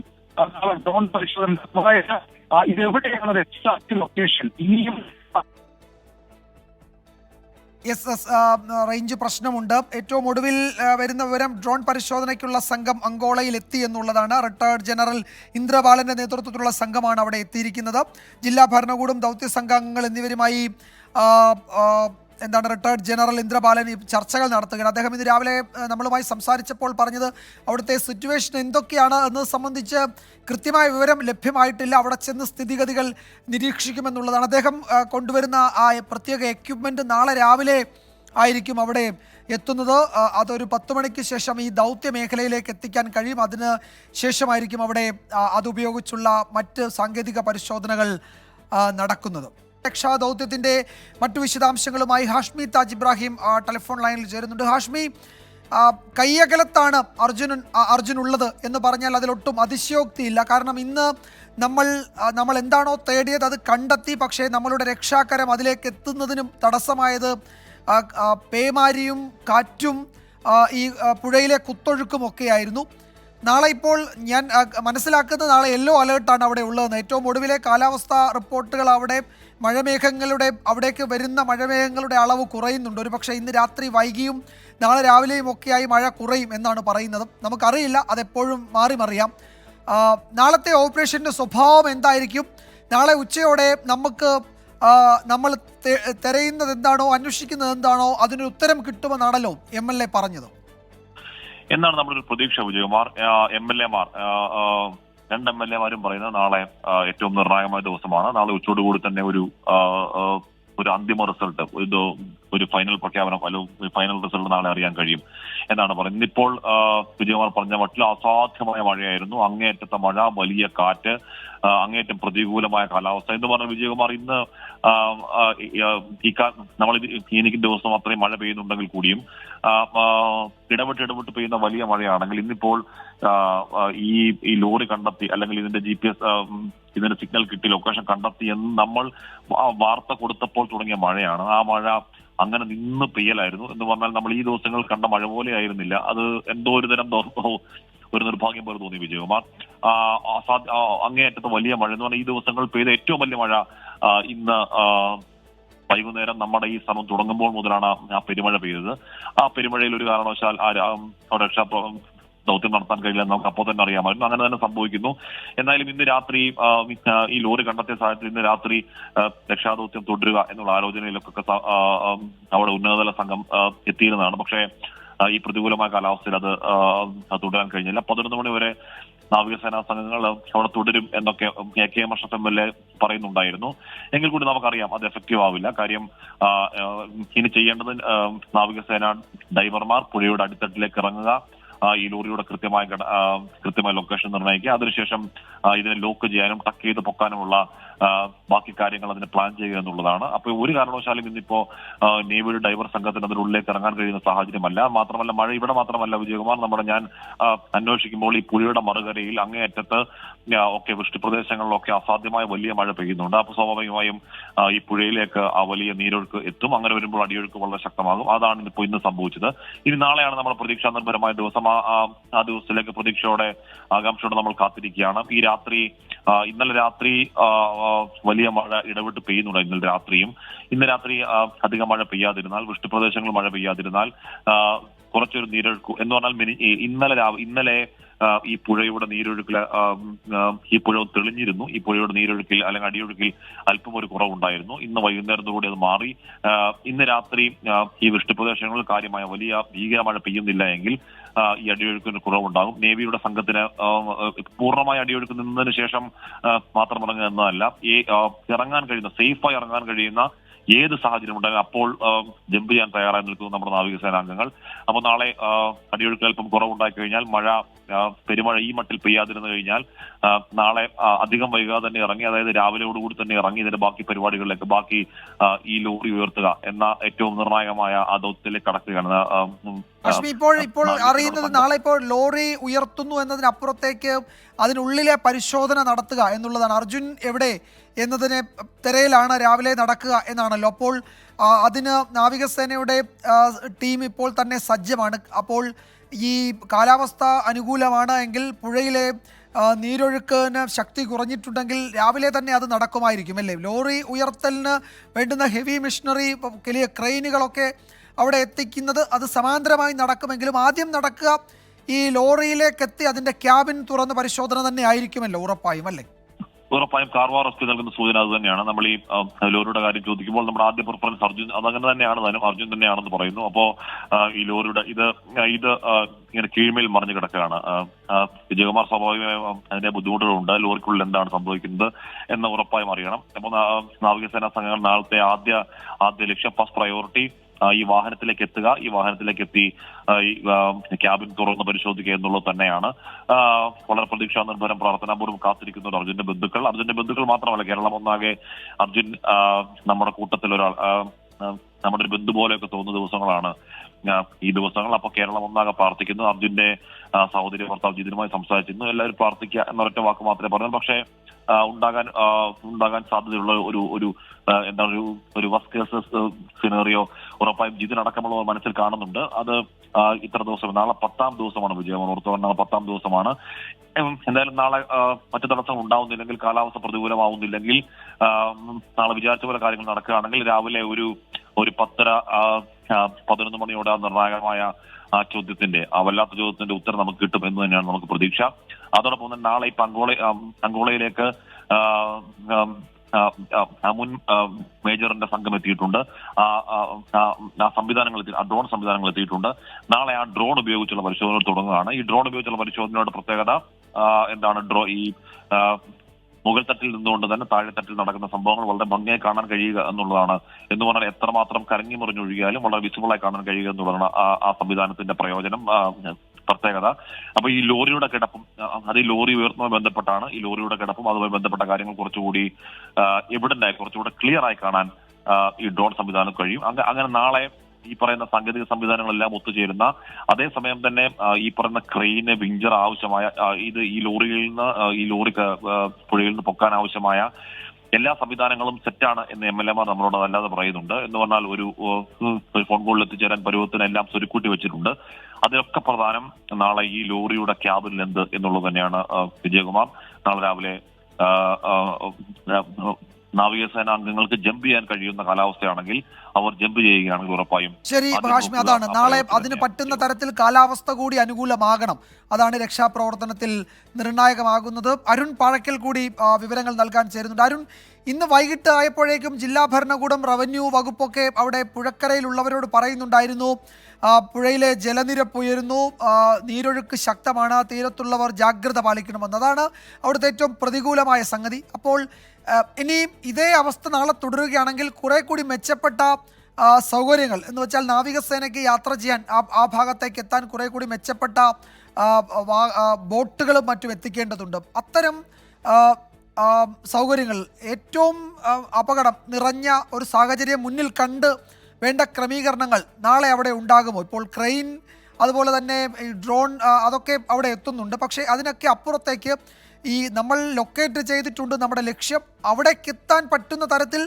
ഡ്രോൺ പരിശോധന, അതായത് ഇതെവിടെയാണ് എക്സാക്ട് ലൊക്കേഷൻ, ഇനിയും റേഞ്ച് പ്രശ്നമുണ്ട്. ഏറ്റവും ഒടുവിൽ വരുന്ന വിവരം ഡ്രോൺ പരിശോധനയ്ക്കുള്ള സംഘം അങ്കോളയിൽ എത്തി എന്നുള്ളതാണ്. റിട്ടയർഡ് ജനറൽ ഇന്ദ്രബാലന്റെ നേതൃത്വത്തിലുള്ള സംഘമാണ് അവിടെ എത്തിയിരിക്കുന്നത്. ജില്ലാ ഭരണകൂടം, ദൗത്യ സംഘാംഗങ്ങൾ എന്നിവരുമായി റിട്ടയർഡ് ജനറൽ ഇന്ദ്രബാലൻ ചർച്ചകൾ നടത്തുകയാണ്. അദ്ദേഹം ഇന്ന് രാവിലെ നമ്മളുമായി സംസാരിച്ചപ്പോൾ പറഞ്ഞത് അവിടുത്തെ സിറ്റുവേഷൻ എന്തൊക്കെയാണ് എന്നത് സംബന്ധിച്ച് കൃത്യമായ വിവരം ലഭ്യമായിട്ടില്ല. അവിടെ ചെന്ന് സ്ഥിതിഗതികൾ നിരീക്ഷിക്കുമെന്നുള്ളതാണ്. അദ്ദേഹം കൊണ്ടുവരുന്ന ആ പ്രത്യേക എക്യുപ്മെൻറ്റ് നാളെ രാവിലെ ആയിരിക്കും അവിടെ എത്തുന്നത്. അതൊരു 10 മണിക്ക് ശേഷം ഈ ദൗത്യ മേഖലയിലേക്ക് എത്തിക്കാൻ കഴിയും. അതിന് ശേഷമായിരിക്കും അവിടെ അതുപയോഗിച്ചുള്ള മറ്റ് സാങ്കേതിക പരിശോധനകൾ നടക്കുന്നത്. രക്ഷാദൗത്യത്തിൻ്റെ മറ്റു വിശദാംശങ്ങളുമായി ഹാഷ്മി താജ് ഇബ്രാഹിം ടെലിഫോൺ ലൈനിൽ ചേരുന്നുണ്ട്. ഹാഷ്മി, കയ്യകലത്താണ് അർജുൻ ഉള്ളത് എന്ന് പറഞ്ഞാൽ അതിലൊട്ടും അതിശയോക്തിയില്ല. കാരണം ഇന്ന് നമ്മൾ എന്താണോ തേടിയത് അത് കണ്ടെത്തി. പക്ഷേ നമ്മളുടെ രക്ഷാകരം അതിലേക്ക് എത്തുന്നതിനും തടസ്സമായത് പേമാരിയും കാറ്റും ഈ പുഴയിലെ കുത്തൊഴുക്കും ഒക്കെയായിരുന്നു. നാളെ ഇപ്പോൾ ഞാൻ മനസ്സിലാക്കുന്നത് നാളെ യെല്ലോ അലേർട്ടാണ് അവിടെ ഉള്ളതെന്ന്. ഏറ്റവും ഒടുവിലെ കാലാവസ്ഥാ റിപ്പോർട്ടുകൾ അവിടെ അവിടേക്ക് വരുന്ന മഴമേഘങ്ങളുടെ അളവ് കുറയുന്നുണ്ട്. ഒരു പക്ഷേ ഇന്ന് രാത്രി വൈകിയും നാളെ രാവിലെയും ഒക്കെയായി മഴ കുറയും എന്നാണ് പറയുന്നത്. നമുക്കറിയില്ല, അതെപ്പോഴും മാറിമറിയാം. നാളത്തെ ഓപ്പറേഷൻ്റെ സ്വഭാവം എന്തായിരിക്കും? നാളെ ഉച്ചയോടെ നമ്മൾ തിരയുന്നത് എന്താണോ, അന്വേഷിക്കുന്നത് എന്താണോ, അതിനൊരു ഉത്തരം കിട്ടുമെന്നാണല്ലോ MLA പറഞ്ഞത്. എന്നാണ് നമ്മളൊരു പ്രതീക്ഷ, വിജയകുമാർ. MLA-മാർ 2 MLA-മാരും പറയുന്നത് നാളെ ഏറ്റവും നിർണായകമായ ദിവസമാണ്. നാളെ ഉച്ചയോടുകൂടി തന്നെ ഒരു അന്തിമ റിസൾട്ട്, ഒരു ഫൈനൽ പ്രഖ്യാപനം അല്ലെങ്കിൽ ഫൈനൽ റിസൾട്ട് നാളെ അറിയാൻ കഴിയും എന്നാണ് പറയുന്നത്. ഇന്നിപ്പോൾ വിജയകുമാർ പറഞ്ഞ മട്ടിൽ അസാധ്യമായ മഴയായിരുന്നു. അങ്ങേയറ്റത്തെ മഴ, വലിയ കാറ്റ്, അങ്ങേയറ്റം പ്രതികൂലമായ കാലാവസ്ഥ എന്ന് പറഞ്ഞ വിജയകുമാർ ഇന്ന് നമ്മൾ എനിക്ക് ദിവസം അത്രയും മഴ പെയ്യുന്നുണ്ടെങ്കിൽ കൂടിയും ഇടവിട്ട് പെയ്യുന്ന വലിയ മഴയാണെങ്കിൽ ഇന്നിപ്പോൾ ഈ ലോറി കണ്ടെത്തി അല്ലെങ്കിൽ ഇതിന്റെ GPS ഇതിന്റെ സിഗ്നൽ കിട്ടി ലൊക്കേഷൻ കണ്ടെത്തി എന്ന് നമ്മൾ വാർത്ത കൊടുത്തപ്പോൾ തുടങ്ങിയ മഴയാണ്. ആ മഴ അങ്ങനെ നിന്ന് പെയ്യലായിരുന്നു എന്ന് പറഞ്ഞാൽ നമ്മൾ ഈ ദിവസങ്ങൾ കണ്ട മഴ പോലെ ആയിരുന്നില്ല. അത് എന്തോ ഒരു തരം ഒരു നിർഭാഗ്യം പോലെ തോന്നി വിജയകുമാർ. അങ്ങേയറ്റത്തെ വലിയ മഴ എന്ന് പറഞ്ഞാൽ ഈ ദിവസങ്ങൾ പെയ്ത ഏറ്റവും വലിയ മഴ ഇന്ന് വൈകുന്നേരം നമ്മുടെ ഈ ശ്രമം തുടങ്ങുമ്പോൾ മുതലാണ് ആ പെരുമഴ പെയ്തത്. ആ പെരുമഴയിൽ ഒരു കാരണവശാൽ രക്ഷാ ദൗത്യം നടത്താൻ കഴിയില്ല നമുക്ക് അപ്പോൾ തന്നെ അറിയാമായിരുന്നു. അങ്ങനെ തന്നെ സംഭവിക്കുന്നു. എന്നാലും ഇന്ന് രാത്രി ഈ ലോറി കണ്ടെത്തിയ സാഹചര്യത്തിൽ ഇന്ന് രാത്രി രക്ഷാദൗത്യം തുടരുക എന്നുള്ള ആലോചനയിലൊക്കെ അവിടെ ഉന്നതതല സംഘം എത്തിയിരുന്നതാണ്. പക്ഷേ ഈ പ്രതികൂലമായ കാലാവസ്ഥയിൽ അത് തുടരാൻ കഴിഞ്ഞില്ല. 11 മണി വരെ നാവികസേനാ സംഘങ്ങൾ അവിടെ തുടരും എന്നൊക്കെ KM അഷ്റഫ് MLA പറയുന്നുണ്ടായിരുന്നു. എങ്കിൽ കൂടി നമുക്കറിയാം അത് എഫക്റ്റീവ് ആവില്ല. കാര്യം ഇനി ചെയ്യേണ്ടത് നാവികസേന ഡൈവർമാർ പുഴയുടെ അടിത്തട്ടിലേക്ക് ഇറങ്ങുക, ഈ ലോറിയുടെ കൃത്യമായ ലൊക്കേഷൻ നിർണ്ണയിക്കുക, അതിനുശേഷം ഇതിനെ ലോക്ക് ചെയ്യാനും ടക്ക് ചെയ്ത് പൊക്കാനുമുള്ള ബാക്കി കാര്യങ്ങൾ അതിന് പ്ലാൻ ചെയ്യുക എന്നുള്ളതാണ്. അപ്പോൾ ഒരു കാരണവശാലും ഇന്നിപ്പോ നേവിയുടെ ഡൈവർ സംഘത്തിന് അതിനുള്ളിലേക്ക് ഇറങ്ങാൻ കഴിയുന്ന സാഹചര്യമല്ല. മാത്രമല്ല മഴ ഇവിടെ മാത്രമല്ല വിജയകുമാർ, ഞാൻ അന്വേഷിക്കുമ്പോൾ ഈ പുഴയുടെ മറുകരയിൽ അങ്ങേയറ്റത്ത് ഒക്കെ വൃഷ്ടിപ്രദേശങ്ങളിലൊക്കെ അസാധ്യമായ വലിയ മഴ പെയ്യുന്നുണ്ട്. അപ്പോൾ സ്വാഭാവികമായും ഈ പുഴയിലേക്ക് ആ വലിയ നീരൊഴുക്ക് എത്തും. അങ്ങനെ വരുമ്പോൾ അടിയൊഴുക്ക് വളരെ ശക്തമാകും. അതാണ് ഇന്ന് സംഭവിച്ചത്. ഇനി നാളെയാണ് നമ്മുടെ പ്രതീക്ഷാ നിർഭരമായ ദിവസം. ആ ദിവസത്തിലേക്ക് പ്രതീക്ഷയോടെ ആകാംക്ഷയോടെ നമ്മൾ കാത്തിരിക്കുകയാണ്. ഈ രാത്രി ഇന്നലെ രാത്രി വലിയ മഴ ഇടവിട്ട് പെയ്യുന്നുണ്ട്. ഇന്ന് രാത്രി അധികം മഴ പെയ്യാതിരുന്നാൽ, വൃഷ്ടിപ്രദേശങ്ങളിൽ മഴ പെയ്യാതിരുന്നാൽ കുറച്ചൊരു നീരൊഴുക്ക് എന്ന് പറഞ്ഞാൽ ഇന്നലെ ഈ പുഴയുടെ നീരൊഴുക്കിൽ ഈ പുഴ തെളിഞ്ഞിരുന്നു. ഈ പുഴയുടെ നീരൊഴുക്കിൽ അല്ലെങ്കിൽ അടിയൊഴുക്കിൽ അല്പം ഒരു കുറവുണ്ടായിരുന്നു. ഇന്ന് വൈകുന്നേരത്തോടുകൂടി അത് മാറി. ഇന്ന് രാത്രി ഈ വൃഷ്ടിപ്രദേശങ്ങളിൽ കാര്യമായ വലിയ ഭീകര മഴ പെയ്യുന്നില്ല എങ്കിൽ ഈ അടിയൊഴുക്കിന് കുറവുണ്ടാകും. നേവിയുടെ സംഘത്തിന് പൂർണ്ണമായ അടിയൊഴുക്ക് നിന്നതിന് ശേഷം മാത്രം ഇറങ്ങുക എന്നതല്ല, ഈ ഇറങ്ങാൻ കഴിയുന്ന സേഫായി ഇറങ്ങാൻ കഴിയുന്ന ഏത് സാഹചര്യം ഉണ്ടെങ്കിൽ അപ്പോൾ ജമ്പ് ചെയ്യാൻ തയ്യാറായി നിൽക്കുന്നു നമ്മുടെ നാവികസേനാംഗങ്ങൾ. അപ്പോൾ നാളെ അടിയൊഴുക്ക് അല്പം കുറവുണ്ടായി കഴിഞ്ഞാൽ, പെരുമഴ ഈ മട്ടിൽ പെയ്യാതിരുന്നു കഴിഞ്ഞാൽ നാളെ അധികം വൈകാതെ തന്നെ ഇറങ്ങി, അതായത് രാവിലെയോടുകൂടി തന്നെ ഇറങ്ങി ഇതിന്റെ ബാക്കി പരിപാടികളിലേക്ക്, ബാക്കി ഈ ലോറി ഉയർത്തുക എന്ന ഏറ്റവും നിർണായകമായ ആ ദൗത്യത്തിലേക്ക് കടക്കുകയാണ്. ലക്ഷ്മി, ഇപ്പോൾ അറിയുന്നത് നാളെ ഇപ്പോൾ ലോറി ഉയർത്തുന്നു എന്നതിനപ്പുറത്തേക്ക് അതിനുള്ളിലെ പരിശോധന നടത്തുക എന്നുള്ളതാണ്. അർജുൻ എവിടെ എന്നതിനെ തിരയിലാണ് രാവിലെ നടക്കുക എന്നാണല്ലോ. അപ്പോൾ അതിന് നാവികസേനയുടെ ടീം ഇപ്പോൾ തന്നെ സജ്ജമാണ്. അപ്പോൾ ഈ കാലാവസ്ഥ അനുകൂലമാണ് എങ്കിൽ, പുഴയിലെ നീരൊഴുക്കിന് ശക്തി കുറഞ്ഞിട്ടുണ്ടെങ്കിൽ രാവിലെ തന്നെ അത് നടക്കുമായിരിക്കും അല്ലേ? ലോറി ഉയർത്തലിന് വേണ്ടുന്ന ഹെവി മെഷീനറി, വലിയ ക്രെയിനുകളൊക്കെ അവിടെ എത്തിക്കുന്നത് അത് സമാന്തരമായി നടക്കുമെങ്കിലും ആദ്യം നടക്കുക ഈ ലോറിയിലേക്ക് എത്തി അതിന്റെ ക്യാബിൻ തുറന്ന് പരിശോധന തന്നെ ആയിരിക്കുമല്ലോ ഉറപ്പായും, അല്ലേ? ഉറപ്പായും കാർവാർ എസ് പി നൽകുന്ന സൂചന അത് തന്നെയാണ്. നമ്മൾ ഈ ലോറിയുടെ കാര്യം ചോദിക്കുമ്പോൾ നമ്മുടെ ആദ്യ പ്രിഫറൻസ് അർജുൻ, അതങ്ങനെ തന്നെയാണ്, അർജുൻ തന്നെയാണെന്ന് പറയുന്നു. അപ്പോ ഈ ലോറിയുടെ ഇത് ഇങ്ങനെ കീഴ്മേൽ മറിഞ്ഞു കിടക്കുകയാണ്. വിജയകുമാർ, സ്വാഭാവികമായും അതിന്റെ ബുദ്ധിമുട്ടുകളുണ്ട്. ലോറിക്കുള്ളിൽ എന്താണ് സംഭവിക്കുന്നത് എന്ന് ഉറപ്പായും അറിയണം. അപ്പോൾ നാവികസേനാ സംഘങ്ങൾ നാളത്തെ ആദ്യ ലക്ഷ്യം, ഫസ്റ്റ് പ്രയോറിറ്റി ഈ വാഹനത്തിലേക്ക് എത്തുക, ഈ വാഹനത്തിലേക്ക് എത്തി ഈ ക്യാബിൻ തുറന്ന് പരിശോധിക്കുക എന്നുള്ളത് തന്നെയാണ്. വളരെ പ്രതീക്ഷാ നിർഭരം പ്രാർത്ഥനാപൂർവ്വം കാത്തിരിക്കുന്ന അർജുന്റെ ബന്ധുക്കൾ മാത്രമല്ല, കേരളം ഒന്നാകെ അർജുൻ നമ്മുടെ കൂട്ടത്തിൽ ഒരാൾ, നമ്മുടെ ഒരു ബന്ധു പോലെയൊക്കെ തോന്നുന്ന ദിവസങ്ങളാണ് ഈ ദിവസങ്ങൾ. അപ്പൊ കേരളം ഒന്നാകെ പ്രാർത്ഥിക്കുന്നു. അർജുന്റെ സഹോദരി ഭർത്താവ് ജിതിനുമായി സംസാരിച്ചിരുന്നു. എല്ലാവരും പ്രാർത്ഥിക്കുക എന്നൊരൊറ്റ വാക്ക് മാത്രമേ പറഞ്ഞു. പക്ഷേ ഉണ്ടാകാൻ സാധ്യതയുള്ള ഒരു വർസ്റ്റ് കേസ് സിനറിയോ ഉറപ്പായും ജിതിനടക്കമുള്ളവർ മനസ്സിൽ കാണുന്നുണ്ട്. അത് ഇത്ര ദിവസം, നാളെ 10ാം ദിവസമാണ് വിജയം, ഓർത്തോളം നാളെ 10ാം ദിവസമാണ്. എന്തായാലും നാളെ മറ്റു തടസ്സം ഉണ്ടാവുന്നില്ലെങ്കിൽ, കാലാവസ്ഥ പ്രതികൂലമാവുന്നില്ലെങ്കിൽ, നാളെ വിചാരിച്ച പോലെ കാര്യങ്ങൾ നടക്കുകയാണെങ്കിൽ രാവിലെ ഒരു 10:30-11 മണിയോടെ നിർണായകമായ ആ വല്ലാത്ത ചോദ്യത്തിന്റെ ഉത്തരം നമുക്ക് കിട്ടും എന്ന് തന്നെയാണ് നമുക്ക് പ്രതീക്ഷ. അതോടൊപ്പം തന്നെ നാളെ ഇപ്പൊ അങ്കോളയിലേക്ക് മുൻ മേജറിന്റെ സംഘം എത്തിയിട്ടുണ്ട്. ഡ്രോൺ സംവിധാനങ്ങൾ എത്തിയിട്ടുണ്ട്. നാളെ ആ ഡ്രോൺ ഉപയോഗിച്ചുള്ള പരിശോധന തുടങ്ങുകയാണ്. ഈ ഡ്രോൺ ഉപയോഗിച്ചുള്ള പരിശോധനയുടെ പ്രത്യേകത എന്താണ്? ഈ മുകൾ തട്ടിൽ നിന്നുകൊണ്ട് തന്നെ താഴെത്തട്ടിൽ നടക്കുന്ന സംഭവങ്ങൾ വളരെ ഭംഗിയായി കാണാൻ കഴിയുക എന്നുള്ളതാണ്. എന്ന് പറഞ്ഞാൽ എത്രമാത്രം കരങ്ങി മറിഞ്ഞൊഴുകിയാലും വളരെ വിസിബിളായി കാണാൻ കഴിയുക എന്നുള്ളതാണ് ആ സംവിധാനത്തിന്റെ പ്രയോജനം, പ്രത്യേകത. അപ്പൊ ഈ ലോറിയുടെ കിടപ്പും, അത് ഈ ലോറി ഉയർത്തുമായി ബന്ധപ്പെട്ടാണ്. ഈ ലോറിയുടെ കിടപ്പും അതുമായി ബന്ധപ്പെട്ട കാര്യങ്ങൾ കുറച്ചുകൂടി എവിഡന്റായി, കുറച്ചുകൂടെ ക്ലിയർ ആയി കാണാൻ ഈ ഡ്രോൺ സംവിധാനം കഴിയും. അങ്ങനെ നാളെ ഈ പറയുന്ന സാങ്കേതിക സംവിധാനങ്ങളെല്ലാം ഒത്തുചേരുന്ന, അതേസമയം തന്നെ ഈ പറയുന്ന ക്രെയിന്, വിഞ്ചർ ആവശ്യമായ, ഈ ലോറി പുഴയിൽ നിന്ന് പൊക്കാൻ ആവശ്യമായ എല്ലാ സംവിധാനങ്ങളും സെറ്റാണ് എന്ന് MLA മാർ നമ്മളോട് അല്ലാതെ പറയുന്നുണ്ട്. എന്ന് പറഞ്ഞാൽ ഒരു ഫോൺ കോളിൽ എത്തിച്ചേരാൻ പരുവത്തിനെല്ലാം സ്വരുക്കൂട്ടി വെച്ചിട്ടുണ്ട്. അതിലൊക്കെ പ്രധാനം നാളെ ഈ ലോറിയുടെ ക്യാബിനിൽ എന്ത് എന്നുള്ളത് തന്നെയാണ്. വിജയകുമാർ, നാളെ രാവിലെ നാവികസേന അംഗങ്ങൾക്ക് ജമ്പ് ചെയ്യാൻ കഴിയുന്ന കാലാവസ്ഥയാണെങ്കിൽ അവർ ജമ്പ് ചെയ്യുകയാണെങ്കിൽ ഉറപ്പായും ശരി ഹാഷ്മി, അതാണ് നാളെ അതിന് പറ്റുന്ന തരത്തിൽ കാലാവസ്ഥ കൂടി അനുകൂലമാകണം. അതാണ് രക്ഷാപ്രവർത്തനത്തിൽ നിർണായകമാകുന്നത്. അരുൺ പാഴക്കൽ കൂടി വിവരങ്ങൾ നൽകാൻ ചേരുന്നുണ്ട്. അരുൺ, ഇന്ന് വൈകിട്ട് ആയപ്പോഴേക്കും ജില്ലാ ഭരണകൂടം, റവന്യൂ വകുപ്പൊക്കെ അവിടെ പുഴക്കരയിലുള്ളവരോട് പറയുന്നുണ്ടായിരുന്നു പുഴയിലെ ജലനിരപ്പ് ഉയരുന്നു, നീരൊഴുക്ക് ശക്തമാണ്, തീരത്തുള്ളവർ ജാഗ്രത പാലിക്കണമെന്ന്. അതാണ് അവിടുത്തെ ഏറ്റവും പ്രതികൂലമായ സംഗതി. അപ്പോൾ ഇനിയും ഇതേ അവസ്ഥ നാളെ തുടരുകയാണെങ്കിൽ കുറെ കൂടി മെച്ചപ്പെട്ട സൗകര്യങ്ങൾ എന്ന് വെച്ചാൽ നാവികസേനയ്ക്ക് യാത്ര ചെയ്യാൻ ആ ഭാഗത്തേക്ക് എത്താൻ കുറെ കൂടി മെച്ചപ്പെട്ട ബോട്ടുകളും മറ്റും എത്തിക്കേണ്ടതുണ്ട്. അത്തരം സൗകര്യങ്ങൾ, ഏറ്റവും അപകടം നിറഞ്ഞ ഒരു സാഹചര്യം മുന്നിൽ കണ്ട് വേണ്ട ക്രമീകരണങ്ങൾ നാളെ അവിടെ ഉണ്ടാകുമോ? ഇപ്പോൾ ക്രെയിൻ അതുപോലെ തന്നെ ഈ ഡ്രോൺ അതൊക്കെ അവിടെ എത്തുന്നുണ്ട്. പക്ഷേ അതിനൊക്കെ അപ്പുറത്തേക്ക് ഈ നമ്മൾ ലൊക്കേറ്റ് ചെയ്തിട്ടുണ്ട് നമ്മുടെ ലക്ഷ്യം. അവിടേക്ക് എത്താൻ പറ്റുന്ന തരത്തിൽ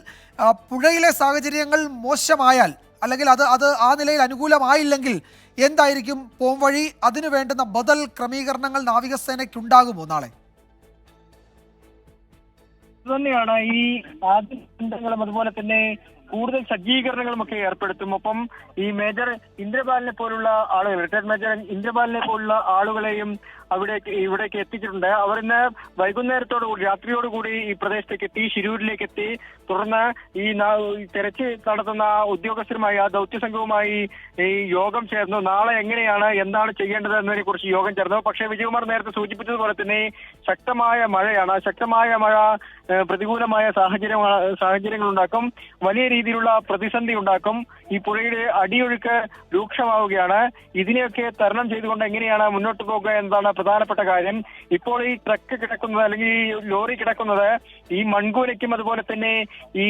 പുഴയിലെ സാഹചര്യങ്ങൾ മോശമായാൽ അല്ലെങ്കിൽ അത് ആ നിലയിൽ അനുകൂലമായില്ലെങ്കിൽ എന്തായിരിക്കും പോംവഴി? അതിനു വേണ്ടുന്ന ബദൽ ക്രമീകരണങ്ങൾ നാവികസേനയ്ക്ക് ഉണ്ടാകുമോ നാളെ? തന്നെയാണ് ഈ ആദ്യ ബന്ധങ്ങളും അതുപോലെ തന്നെ കൂടുതൽ സജ്ജീകരണങ്ങളും ഒക്കെ ഏർപ്പെടുത്തും. ഒപ്പം ഈ മേജർ ഇന്ദ്രപാലിനെ പോലുള്ള ആളുകൾ, റിട്ടയർഡ് മേജർ ഇന്ദ്രപാലിനെ പോലുള്ള ആളുകളെയും ഇവിടേക്ക് എത്തിച്ചിട്ടുണ്ട്. അവർ ഇന്ന് വൈകുന്നേരത്തോടുകൂടി, രാത്രിയോടുകൂടി ഈ പ്രദേശത്തേക്ക് എത്തി, ശിരൂരിലേക്ക് എത്തി. തുടർന്ന് ഈ തെരച്ചിൽ നടത്തുന്ന ഉദ്യോഗസ്ഥരുമായി, ആ ദൗത്യസംഘവുമായി ഈ യോഗം ചേർന്നു. നാളെ എങ്ങനെയാണ്, എന്താണ് ചെയ്യേണ്ടത് എന്നതിനെ കുറിച്ച് യോഗം ചേർന്നു. പക്ഷേ വിജയകുമാർ നേരത്തെ സൂചിപ്പിച്ചതുപോലെ തന്നെ ശക്തമായ മഴയാണ്. ശക്തമായ മഴ പ്രതികൂലമായ സാഹചര്യങ്ങൾ ഉണ്ടാക്കും, വലിയ രീതിയിലുള്ള പ്രതിസന്ധി ഉണ്ടാക്കും. ഈ പുഴയുടെ അടിയൊഴുക്ക് രൂക്ഷമാവുകയാണ്. ഇതിനെയൊക്കെ തരണം ചെയ്തുകൊണ്ട് എങ്ങനെയാണ് മുന്നോട്ട് പോകുക എന്നതാണ് പ്രധാനപ്പെട്ട കാര്യം. ഇപ്പോൾ ഈ ട്രക്ക് കിടക്കുന്നത്, അല്ലെങ്കിൽ ഈ ലോറി കിടക്കുന്നത് ഈ മൺകൂനയ്ക്കും അതുപോലെ തന്നെ ഈ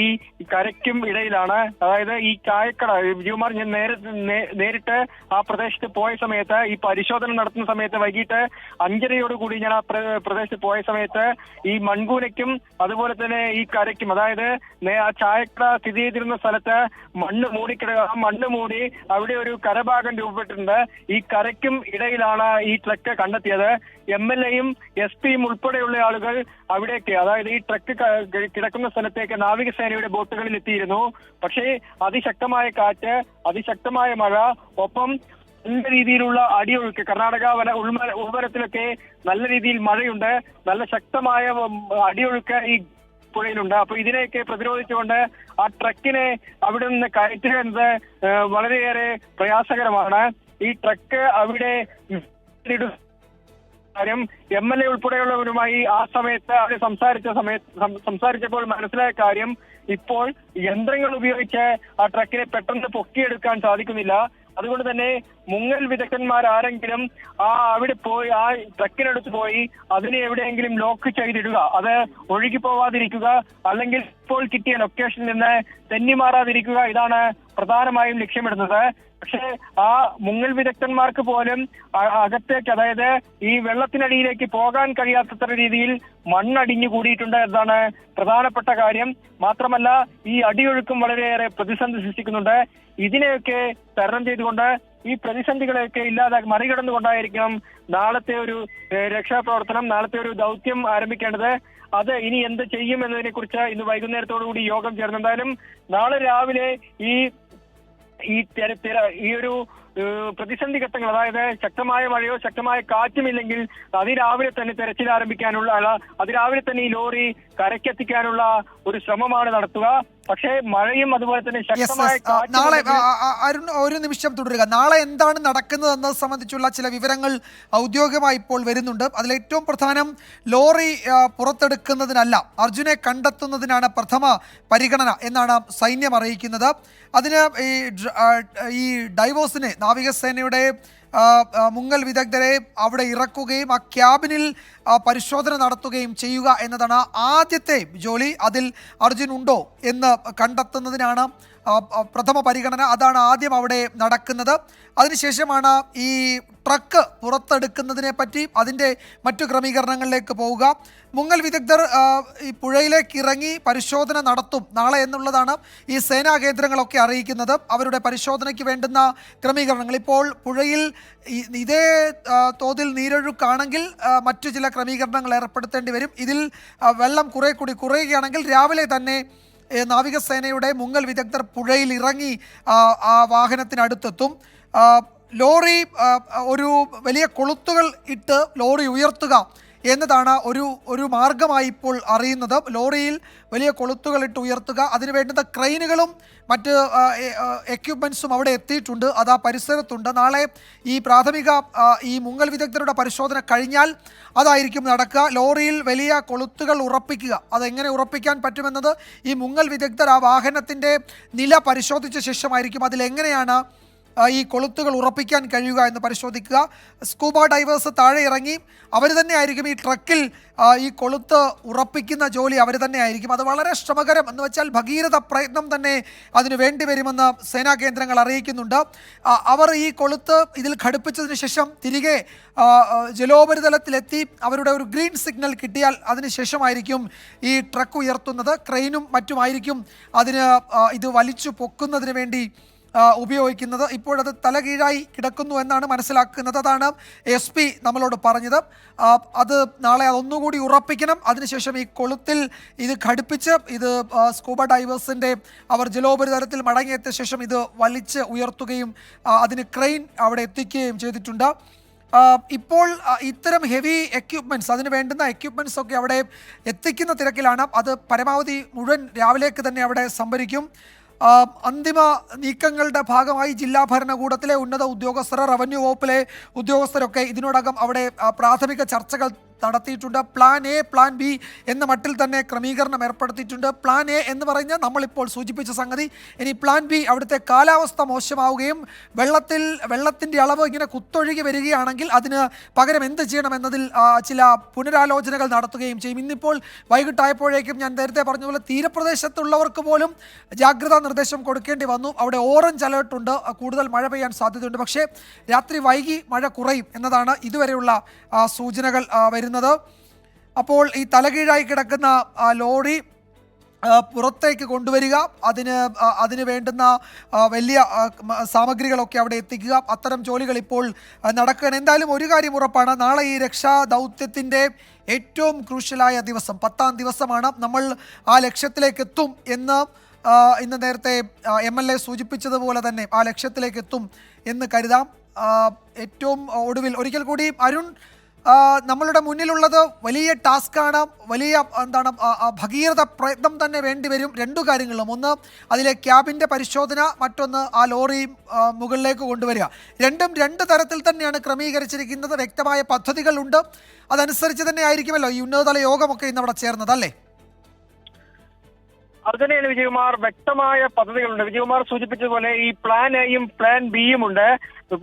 കരയ്ക്കും ഇടയിലാണ്. അതായത് ഈ ചായക്കട, വിജയകുമാർ ഞാൻ നേരിട്ട് ആ പ്രദേശത്ത് പോയ സമയത്ത്, ഈ പരിശോധന നടത്തുന്ന സമയത്ത് വൈകിട്ട് 5:30 ഞാൻ ആ പ്രദേശത്ത് പോയ സമയത്ത് ഈ മൺകൂനയ്ക്കും അതുപോലെ തന്നെ ഈ കരയ്ക്കും, അതായത് ആ ചായക്കട സ്ഥിതി ചെയ്തിരുന്ന സ്ഥലത്ത് മണ്ണ് ആ മണ്ണ് മൂടി അവിടെ ഒരു കരഭാഗം രൂപപ്പെട്ടിട്ടുണ്ട്. ഈ കരയ്ക്കും ഇടയിലാണ് ഈ ട്രക്ക് കണ്ടെത്തിയത്. MLA-യും SP-യും ഉൾപ്പെടെയുള്ള ആളുകൾ അവിടേക്ക്, അതായത് ഈ ട്രക്ക് കിടക്കുന്ന സ്ഥലത്തേക്ക് നാവികസേനയുടെ ബോട്ടുകളിൽ എത്തിയിരുന്നു. പക്ഷേ അതിശക്തമായ കാറ്റ്, അതിശക്തമായ മഴ, ഒപ്പം നല്ല രീതിയിലുള്ള അടിയൊഴുക്ക്, കർണാടക ഉൾവരത്തിലൊക്കെ നല്ല രീതിയിൽ മഴയുണ്ട്, നല്ല ശക്തമായ അടിയൊഴുക്ക് ഈ പുഴയിലുണ്ട്. അപ്പൊ ഇതിനെയൊക്കെ പ്രതിരോധിച്ചുകൊണ്ട് ആ ട്രക്കിനെ അവിടെ നിന്ന് കയറ്റുക എന്നത് വളരെയേറെ പ്രയാസകരമാണ്. ഈ ട്രക്ക് അവിടെ കാര്യം MLA ഉൾപ്പെടെയുള്ളവരുമായി ആ സമയത്ത് അവർ സംസാരിച്ചപ്പോൾ മനസ്സിലായ കാര്യം, ഇപ്പോൾ യന്ത്രങ്ങൾ ഉപയോഗിച്ച് ആ ട്രക്കിനെ പെട്ടെന്ന് പൊക്കിയെടുക്കാൻ സാധിക്കുന്നില്ല. അതുകൊണ്ട് തന്നെ മുങ്ങൽ വിദഗ്ധന്മാരാരെങ്കിലും അവിടെ പോയി ആ ട്രക്കിനടുത്ത് പോയി അതിനെ എവിടെയെങ്കിലും ലോക്ക് ചെയ്തിടുക, അത് ഒഴുകി പോവാതിരിക്കുക, അല്ലെങ്കിൽ ഇപ്പോൾ കിട്ടിയ ലൊക്കേഷനിൽ നിന്ന് തെന്നിമാറാതിരിക്കുക, ഇതാണ് പ്രധാനമായും ലക്ഷ്യമിടുന്നത്. പക്ഷേ ആ മുങ്ങൽ വിദഗ്ധന്മാർക്ക് പോലും അകത്തേക്ക്, അതായത് ഈ വെള്ളത്തിനടിയിലേക്ക് പോകാൻ കഴിയാത്തത്ര രീതിയിൽ മണ്ണടിഞ്ഞു കൂടിയിട്ടുണ്ട് എന്നതാണ് പ്രധാനപ്പെട്ട കാര്യം. മാത്രമല്ല ഈ അടിയൊഴുക്കും വളരെയേറെ പ്രതിസന്ധി സൃഷ്ടിക്കുന്നുണ്ട്. ഇതിനെയൊക്കെ തരണം ചെയ്തുകൊണ്ട്, ഈ പ്രതിസന്ധികളെയൊക്കെ മറികടന്നുകൊണ്ടായിരിക്കണം നാളത്തെ ഒരു രക്ഷാപ്രവർത്തനം, നാളത്തെ ഒരു ദൗത്യം ആരംഭിക്കേണ്ടത്. അത് ഇനി എന്ത് ചെയ്യും എന്നതിനെ കുറിച്ച് ഇന്ന് വൈകുന്നേരത്തോടുകൂടി യോഗം ചേർന്നു. എന്തായാലും നാളെ രാവിലെ ഈ ഒരു പ്രതിസന്ധി ഘട്ടങ്ങൾ, അതായത് ശക്തമായ മഴയോ ശക്തമായ കാറ്റുമില്ലെങ്കിൽ അതിരാവിലെ തന്നെ തെരച്ചിൽ ആരംഭിക്കാനുള്ള, അതിരാവിലെ തന്നെ ഈ ലോറി കരയ്ക്കെത്തിക്കാനുള്ള ഒരു ശ്രമമാണ് നടത്തുക. പക്ഷേ മഴയും അതുപോലെ തന്നെ ശക്തമായ നാളെ അരുൺ ഒരു നിമിഷം തുടരുക. നാളെ എന്താണ് നടക്കുന്നതെന്നത് സംബന്ധിച്ചുള്ള ചില വിവരങ്ങൾ ഔദ്യോഗികമായി ഇപ്പോൾ വരുന്നുണ്ട്. അതിലേറ്റവും പ്രധാനം ലോറി പുറത്തെടുക്കുന്നതിനല്ല, അർജുനെ കണ്ടെത്തുന്നതിനാണ് പ്രഥമ പരിഗണന എന്നാണ് സൈന്യം അറിയിക്കുന്നത്. അതിന് ഈ ഡൈവേഴ്സിനെ, നാവികസേനയുടെ മുങ്ങൽ വിദഗ്ധരെ അവിടെ ഇറക്കുകയും ആ ക്യാബിനിൽ പരിശോധന നടത്തുകയും ചെയ്യുക എന്നതാണ് ആദ്യത്തെ ജോലി. അതിൽ അർജുൻ ഉണ്ടോ എന്ന് കണ്ടെത്തുന്നതിനാണ് പ്രഥമ പരിഗണന. അതാണ് ആദ്യം അവിടെ നടക്കുന്നത്. അതിനുശേഷമാണ് ഈ ട്രക്ക് പുറത്തെടുക്കുന്നതിനെ പറ്റി അതിൻ്റെ മറ്റു ക്രമീകരണങ്ങളിലേക്ക് പോവുക. മുങ്ങൽ വിദഗ്ധർ ഈ പുഴയിലേക്ക് ഇറങ്ങി പരിശോധന നടത്തും നാളെ എന്നുള്ളതാണ് ഈ സേനാ കേന്ദ്രങ്ങളൊക്കെ അറിയിക്കുന്നത്. അവരുടെ പരിശോധനയ്ക്ക് വേണ്ടുന്ന ക്രമീകരണങ്ങൾ ഇപ്പോൾ പുഴയിൽ ഇതേ തോതിൽ നീരൊഴുക്കാണെങ്കിൽ മറ്റു ചില ക്രമീകരണങ്ങൾ ഏർപ്പെടുത്തേണ്ടി വരും. ഇതിൽ വെള്ളം കുറെ കൂടി കുറയുകയാണെങ്കിൽ രാവിലെ തന്നെ നാവികസേനയുടെ മുങ്ങൽ വിദഗ്ധർ പുഴയിൽ ഇറങ്ങി ആ വാഹനത്തിനടുത്തെത്തും. ലോറി ഒരു വലിയ കൊളുത്തുകൾ ഇട്ട് ലോറി ഉയർത്തുക എന്നതാണ് ഒരു മാർഗമായി ഇപ്പോൾ അറിയുന്നത്. ലോറിയിൽ വലിയ കൊളുത്തുകൾ ഇട്ട് ഉയർത്തുക, അതിന് വേണ്ടുന്ന ക്രെയിനുകളും മറ്റ് എക്യുപ്മെൻസും അവിടെ എത്തിയിട്ടുണ്ട്, അത് ആ പരിസരത്തുണ്ട്. നാളെ ഈ പ്രാഥമിക ഈ മുങ്ങൽ വിദഗ്ധരുടെ പരിശോധന കഴിഞ്ഞാൽ അതായിരിക്കും നടക്കുക. ലോറിയിൽ വലിയ കൊളുത്തുകൾ ഉറപ്പിക്കുക, അതെങ്ങനെ ഉറപ്പിക്കാൻ പറ്റുമെന്നത് ഈ മുങ്ങൽ വിദഗ്ധർ ആ വാഹനത്തിൻ്റെ നില പരിശോധിച്ച ശേഷമായിരിക്കും അതിലെങ്ങനെയാണ് ഈ കൊളുത്തുകൾ ഉറപ്പിക്കാൻ കഴിയുക എന്ന് പരിശോധിക്കുക. സ്കൂബ ഡൈവേഴ്സ് താഴെ ഇറങ്ങി അവർ തന്നെ ആയിരിക്കും ഈ ട്രക്കിൽ ഈ കൊളുത്ത് ഉറപ്പിക്കുന്ന ജോലി അവർ തന്നെ ആയിരിക്കും. അത് വളരെ ശ്രമകരം എന്ന് വെച്ചാൽ ഭഗീരഥ പ്രയത്നം തന്നെ അതിന് വേണ്ടി വരുമെന്ന് സേനാ കേന്ദ്രങ്ങൾ അറിയിക്കുന്നുണ്ട്. അവർ ഈ കൊളുത്ത് ഇതിൽ ഘടിപ്പിച്ചതിന് ശേഷം തിരികെ ജലോപരിതലത്തിലെത്തി അവരുടെ ഒരു ഗ്രീൻ സിഗ്നൽ കിട്ടിയാൽ അതിനുശേഷമായിരിക്കും ഈ ട്രക്ക് ഉയർത്തുന്നത്. ക്രെയിനും മറ്റുമായിരിക്കും അതിന് ഇത് വലിച്ചു പൊക്കുന്നതിന് വേണ്ടി ഉപയോഗിക്കുന്നത്. ഇപ്പോഴത് തലകീഴായി കിടക്കുന്നു എന്നാണ് മനസ്സിലാക്കുന്നത്. അതാണ് SP നമ്മളോട് പറഞ്ഞത്. അത് നാളെ അതൊന്നുകൂടി ഉറപ്പിക്കണം. അതിനുശേഷം ഈ കൊളുത്തിൽ ഇത് ഘടിപ്പിച്ച് ഇത് സ്കൂബ ഡൈവേഴ്സിൻ്റെ അവർ ജലോപരിതലത്തിൽ മടങ്ങിയെത്തിയ ശേഷം ഇത് വലിച്ച് ഉയർത്തുകയും അതിന് ക്രെയിൻ അവിടെ എത്തിക്കുകയും ചെയ്തിട്ടുണ്ട്. ഇപ്പോൾ ഇത്തരം ഹെവി എക്യുപ്മെൻറ്റ്സ് അതിന് വേണ്ടുന്ന എക്യുപ്മെൻറ്റ്സ് ഒക്കെ അവിടെ എത്തിക്കുന്ന തിരക്കിലാണ്. അത് പരമാവധി മുഴുവൻ രാവിലേക്ക് തന്നെ അവിടെ സംഭരിക്കും. അന്തിമ നീക്കങ്ങളുടെ ഭാഗമായി ജില്ലാ ഭരണകൂടത്തിലെ ഉന്നത ഉദ്യോഗസ്ഥർ, റവന്യൂ വകുപ്പിലെ ഉദ്യോഗസ്ഥരൊക്കെ ഇതിനോടകം അവിടെ പ്രാഥമിക ചർച്ചകൾ നടത്തിയിട്ടുണ്ട്. പ്ലാൻ എ, പ്ലാൻ ബി എന്ന മട്ടിൽ തന്നെ ക്രമീകരണം ഏർപ്പെടുത്തിയിട്ടുണ്ട്. പ്ലാൻ എ എന്ന് പറഞ്ഞാൽ നമ്മളിപ്പോൾ സൂചിപ്പിച്ച സംഗതി. ഇനി പ്ലാൻ ബി അവിടുത്തെ കാലാവസ്ഥ മോശമാവുകയും വെള്ളത്തിൻ്റെ അളവ് ഇങ്ങനെ കുത്തൊഴുകി വരികയാണെങ്കിൽ അതിന് പകരം എന്ത് ചെയ്യണമെന്നതിൽ ചില പുനരാലോചനകൾ നടത്തുകയും ചെയ്യും. ഇന്നിപ്പോൾ വൈകിട്ടായപ്പോഴേക്കും ഞാൻ നേരത്തെ പറഞ്ഞതുപോലെ തീരപ്രദേശത്തുള്ളവർക്ക് പോലും ജാഗ്രതാ നിർദ്ദേശം കൊടുക്കേണ്ടി വന്നു. അവിടെ ഓറഞ്ച് അലേർട്ടുണ്ട്, കൂടുതൽ മഴ പെയ്യാൻ സാധ്യതയുണ്ട്. പക്ഷേ രാത്രി വൈകി മഴ കുറയും എന്നതാണ് ഇതുവരെയുള്ള സൂചനകൾ വരുന്നത്. അപ്പോൾ ഈ തലകീഴായി കിടക്കുന്ന ലോറി പുറത്തേക്ക് കൊണ്ടുവരിക, അതിന് വേണ്ടുന്ന വലിയ സാമഗ്രികളൊക്കെ അവിടെ എത്തിക്കുക, അത്തരം ജോലികൾ ഇപ്പോൾ നടക്കുകയാണ്. എന്തായാലും ഒരു കാര്യം ഉറപ്പാണ്, നാളെ ഈ രക്ഷാ ദൗത്യത്തിൻ്റെ ഏറ്റവും ക്രൂഷ്യലായ ദിവസം 10ാം ദിവസമാണ്. നമ്മൾ ആ ലക്ഷ്യത്തിലേക്ക് എത്തും എന്ന് ഇന്ന് നേരത്തെ MLA സൂചിപ്പിച്ചതുപോലെ തന്നെ ആ ലക്ഷ്യത്തിലേക്ക് എത്തും എന്ന് കരുതാം. ഏറ്റവും ഒടുവിൽ ഒരിക്കൽ കൂടി അരുൺ, നമ്മളുടെ മുന്നിലുള്ളത് വലിയ ടാസ്ക്കാണ്, വലിയ ഭഗീരഥ പ്രയത്നം തന്നെ വേണ്ടിവരും. രണ്ടു കാര്യങ്ങളും, ഒന്ന് അതിലെ ക്യാബിൻ്റെ പരിശോധന, മറ്റൊന്ന് ആ ലോറി മുകളിലേക്ക് കൊണ്ടുവരിക. രണ്ടും രണ്ട് തരത്തിൽ തന്നെയാണ് ക്രമീകരിച്ചിരിക്കുന്നത്. വ്യക്തമായ പദ്ധതികളുണ്ട്, അതനുസരിച്ച് തന്നെ ആയിരിക്കുമല്ലോ ഈ ഉന്നതതല യോഗമൊക്കെ ഇന്ന് അവിടെ ചേർന്നത്, അല്ലേ? അത് തന്നെയാണ് വിജയകുമാർ, വ്യക്തമായ പദ്ധതികളുണ്ട്. വിജയകുമാർ സൂചിപ്പിച്ചതുപോലെ ഈ പ്ലാൻ എയും പ്ലാൻ ബിയും ഉണ്ട്.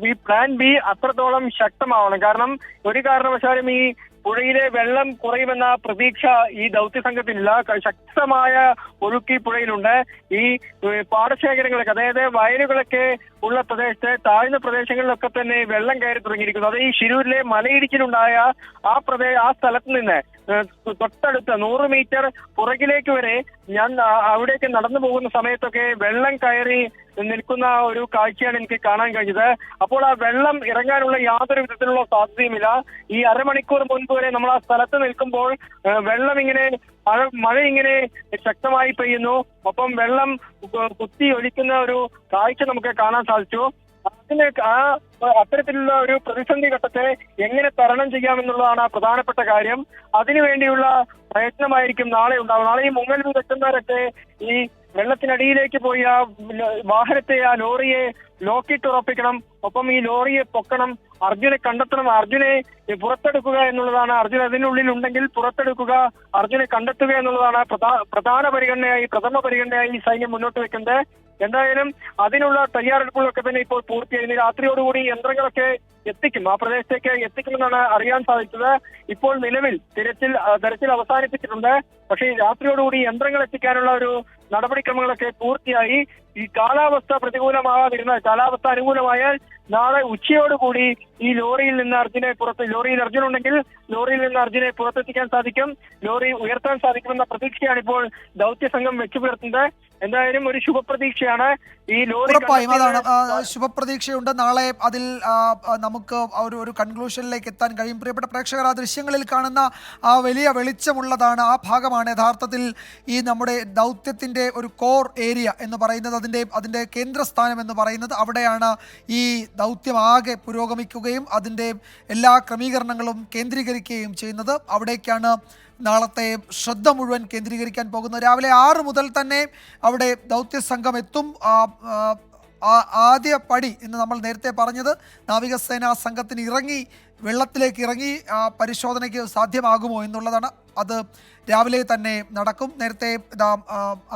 ഈ പ്ലാൻ ബി അത്രത്തോളം ശക്തമാവണം. കാരണം ഒരു കാരണവശാലും ഈ പുഴയിലെ വെള്ളം കുറയുമെന്ന പ്രതീക്ഷ ഈ ദൗത്യ സംഘത്തിനില്ല. ശക്തമായ ഒഴുക്ക് ഈ പുഴയിലുണ്ട്. ഈ പാടശേഖരങ്ങളൊക്കെ, അതായത് വയലുകളൊക്കെ ഉള്ള പ്രദേശത്തെ താഴ്ന്ന പ്രദേശങ്ങളിലൊക്കെ തന്നെ വെള്ളം കയറി തുടങ്ങിയിരിക്കുന്നു. അത് ഈ ശിരൂരിലെ മലയിടിച്ചിലുണ്ടായ ആ സ്ഥലത്ത് നിന്ന് തൊട്ടടുത്ത 100 മീറ്റർ പുറകിലേക്ക് വരെ ഞാൻ അവിടേക്ക് നടന്നു പോകുന്ന സമയത്തൊക്കെ വെള്ളം കയറി നിൽക്കുന്ന ഒരു കാഴ്ചയാണ് എനിക്ക് കാണാൻ കഴിഞ്ഞത്. അപ്പോൾ ആ വെള്ളം ഇറങ്ങാനുള്ള യാതൊരു വിധത്തിലുള്ള സാധ്യതയുമില്ല. ഈ അരമണിക്കൂർ മുൻപ് വരെ നമ്മൾ ആ സ്ഥലത്ത് നിൽക്കുമ്പോൾ വെള്ളം ഇങ്ങനെ മഴ ഇങ്ങനെ ശക്തമായി പെയ്യുന്നു. ഒപ്പം വെള്ളം കുത്തി ഒലിക്കുന്ന ഒരു കാഴ്ച നമുക്ക് കാണാൻ സാധിച്ചു. അത്തരത്തിലുള്ള ഒരു പ്രതിസന്ധി ഘട്ടത്തെ എങ്ങനെ തരണം ചെയ്യാമെന്നുള്ളതാണ് പ്രധാനപ്പെട്ട കാര്യം. അതിനുവേണ്ടിയുള്ള പ്രയത്നമായിരിക്കും നാളെ ഉണ്ടാവും. നാളെ ഈ മുങ്ങൽ വിദഗ്ധന്മാരൊക്കെ ഈ വെള്ളത്തിനടിയിലേക്ക് പോയി ആ വാഹനത്തെ, ആ ലോറിയെ ലോക്കിട്ട് ഉറപ്പിക്കണം. ഒപ്പം ഈ ലോറിയെ പൊക്കണം, അർജുനെ കണ്ടെത്തണം, അർജുനെ പുറത്തെടുക്കുക എന്നുള്ളതാണ്. അർജുൻ അതിനുള്ളിൽ ഉണ്ടെങ്കിൽ പുറത്തെടുക്കുക, അർജുനെ കണ്ടെത്തുക എന്നുള്ളതാണ് പ്രഥമ പരിഗണനയായി ഈ സൈന്യം മുന്നോട്ട് വെക്കുന്നത്. എന്തായാലും അതിനുള്ള തയ്യാറെടുപ്പുകളൊക്കെ തന്നെ ഇപ്പോൾ പൂർത്തിയായി. രാത്രിയോടുകൂടി യന്ത്രങ്ങളൊക്കെ എത്തിക്കും, ആ പ്രദേശത്തേക്ക് എത്തിക്കുമെന്നാണ് അറിയാൻ സാധിച്ചത്. ഇപ്പോൾ നിലവിൽ തെരച്ചിൽ അവസാനിപ്പിച്ചിട്ടുണ്ട്. പക്ഷേ രാത്രിയോടുകൂടി യന്ത്രങ്ങൾ എത്തിക്കാനുള്ള ഒരു നടപടിക്രമങ്ങളൊക്കെ പൂർത്തിയായി. ഈ കാലാവസ്ഥ പ്രതികൂലമാകാതിരുന്നാൽ, കാലാവസ്ഥ അനുകൂലമായാൽ നാളെ ഉച്ചയോടുകൂടി ഈ ലോറിയിൽ നിന്ന് അർജുൻ ഉണ്ടെങ്കിൽ ലോറിയിൽ നിന്ന് അർജുനെ പുറത്തെത്തിക്കാൻ സാധിക്കും, ലോറി ഉയർത്താൻ സാധിക്കുമെന്ന പ്രതീക്ഷയാണ് ഇപ്പോൾ ദൗത്യസംഘം വെച്ചു പുലർത്തുന്നത്. എന്തായാലും ഒരു ശുഭപ്രതീക്ഷയാണ് ഈ ലോറി. ഉറപ്പായും അതാണ്, ശുഭപ്രതീക്ഷയുണ്ട്. നാളെ അതിൽ നമുക്ക് ഒരു കൺക്ലൂഷനിലേക്ക് എത്താൻ കഴിയും. പ്രിയപ്പെട്ട പ്രേക്ഷകർ, ആ ദൃശ്യങ്ങളിൽ കാണുന്ന ആ വലിയ വെളിച്ചമുള്ളതാണ്, ആ ഭാഗമാണ് യഥാർത്ഥത്തിൽ ഈ നമ്മുടെ ദൗത്യത്തിൻ്റെ ഒരു കോർ ഏരിയ എന്ന് പറയുന്നത്, അതിൻ്റെ കേന്ദ്രസ്ഥാനം എന്ന് പറയുന്നത്. അവിടെയാണ് ഈ ദൗത്യം ആകെ പുരോഗമിക്കുകയും അതിൻ്റെ എല്ലാ ക്രമീകരണങ്ങളും കേന്ദ്രീകരിക്കുകയും ചെയ്യുന്നത്. അവിടേക്കാണ് നാളത്തെ ശ്രദ്ധ മുഴുവൻ കേന്ദ്രീകരിക്കാൻ പോകുന്നത്. രാവിലെ 6 മുതൽ തന്നെ അവിടെ ദൗത്യസംഘം എത്തും. ആദ്യ പടി എന്ന് നമ്മൾ നേരത്തെ പറഞ്ഞത്, നാവികസേനാ സംഘത്തിന് വെള്ളത്തിലേക്ക് ഇറങ്ങി പരിശോധനയ്ക്ക് സാധ്യമാകുമോ എന്നുള്ളതാണ്. അത് രാവിലെ തന്നെ നടക്കും. നേരത്തെ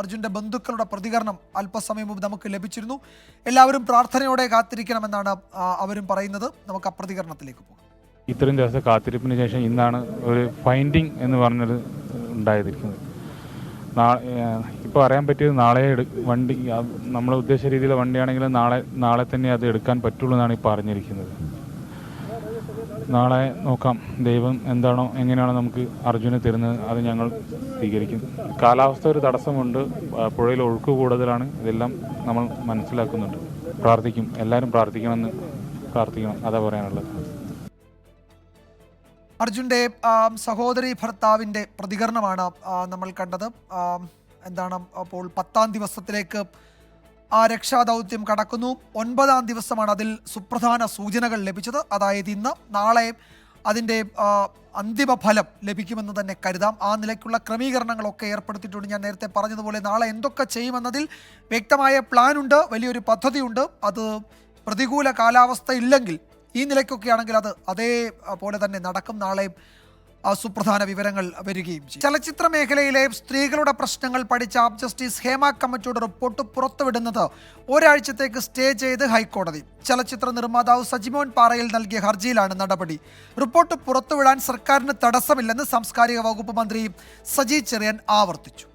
അർജുൻ്റെ ബന്ധുക്കളുടെ പ്രതികരണം അല്പസമയം മുമ്പ് നമുക്ക് ലഭിച്ചിരുന്നു. എല്ലാവരും പ്രാർത്ഥനയോടെ കാത്തിരിക്കണമെന്നാണ് അവരും പറയുന്നത്. നമുക്ക് ആ പ്രതികരണത്തിലേക്ക് പോകാം. ഇത്രയും ദിവസത്തെ കാത്തിരിപ്പിന് ശേഷം ഇന്നാണ് ഒരു ഫൈൻഡിങ് എന്ന് പറഞ്ഞത് ഉണ്ടായിരിക്കുന്നത്. ഇപ്പോൾ അറിയാൻ പറ്റിയത് നാളെ വണ്ടി നമ്മൾ ഉദ്ദേശിച്ച രീതിയിലുള്ള വണ്ടിയാണെങ്കിൽ നാളെ തന്നെ അത് എടുക്കാൻ പറ്റുള്ളൂ എന്നാണ് ഇപ്പോൾ അറിഞ്ഞിരിക്കുന്നത്. നാളെ നോക്കാം, ദൈവം എന്താണോ എങ്ങനെയാണോ നമുക്ക് അർജുനെ തരുന്നത് അത് ഞങ്ങൾ സ്വീകരിക്കും. കാലാവസ്ഥ ഒരു തടസ്സമുണ്ട്, പുഴയിൽ ഒഴുക്ക് കൂടുതലാണ്, ഇതെല്ലാം നമ്മൾ മനസ്സിലാക്കുന്നുണ്ട്. പ്രാർത്ഥിക്കും, എല്ലാവരും പ്രാർത്ഥിക്കണം, അതാ പറയാനുള്ളത്. അർജുൻ്റെ സഹോദരി ഭർത്താവിൻ്റെ പ്രതികരണമാണ് നമ്മൾ കണ്ടത്. എന്താണ് അപ്പോൾ 10ാം ദിവസത്തിലേക്ക് ആ രക്ഷാദൗത്യം കടക്കുന്നു. 9ാം ദിവസമാണ് അതിൽ സുപ്രധാന സൂചനകൾ ലഭിച്ചത്. അതായത് ഇന്ന് നാളെ അതിൻ്റെ അന്തിമ ഫലം ലഭിക്കുമെന്ന് തന്നെ കരുതാം. ആ നിലയ്ക്കുള്ള ക്രമീകരണങ്ങളൊക്കെ ഏർപ്പെടുത്തിയിട്ടുണ്ട്. ഞാൻ നേരത്തെ പറഞ്ഞതുപോലെ നാളെ എന്തൊക്കെ ചെയ്യുമെന്നതിൽ വ്യക്തമായ പ്ലാനുണ്ട്, വലിയൊരു പദ്ധതിയുണ്ട്. അത് പ്രതികൂല കാലാവസ്ഥ ഇല്ലെങ്കിൽ ഈ നിലയ്ക്കൊക്കെ ആണെങ്കിൽ അത് അതേപോലെ തന്നെ നടക്കും. നാളെ സുപ്രധാന വിവരങ്ങൾ വരികയും ചെയ്യും. ചലച്ചിത്ര മേഖലയിലെ സ്ത്രീകളുടെ പ്രശ്നങ്ങൾ പഠിച്ച ജസ്റ്റിസ് ഹേമ കമ്മിറ്റിയുടെ റിപ്പോർട്ട് പുറത്തുവിടുന്നത് ഒരാഴ്ചത്തേക്ക് സ്റ്റേ ചെയ്ത് ഹൈക്കോടതി. ചലച്ചിത്ര നിർമ്മാതാവ് സജിമോൻ പാറയിൽ നൽകിയ ഹർജിയിലാണ് നടപടി. റിപ്പോർട്ട് പുറത്തുവിടാൻ സർക്കാരിന് തടസ്സമില്ലെന്ന് സാംസ്കാരിക വകുപ്പ് മന്ത്രി സജി ചെറിയാൻ ആവർത്തിച്ചു.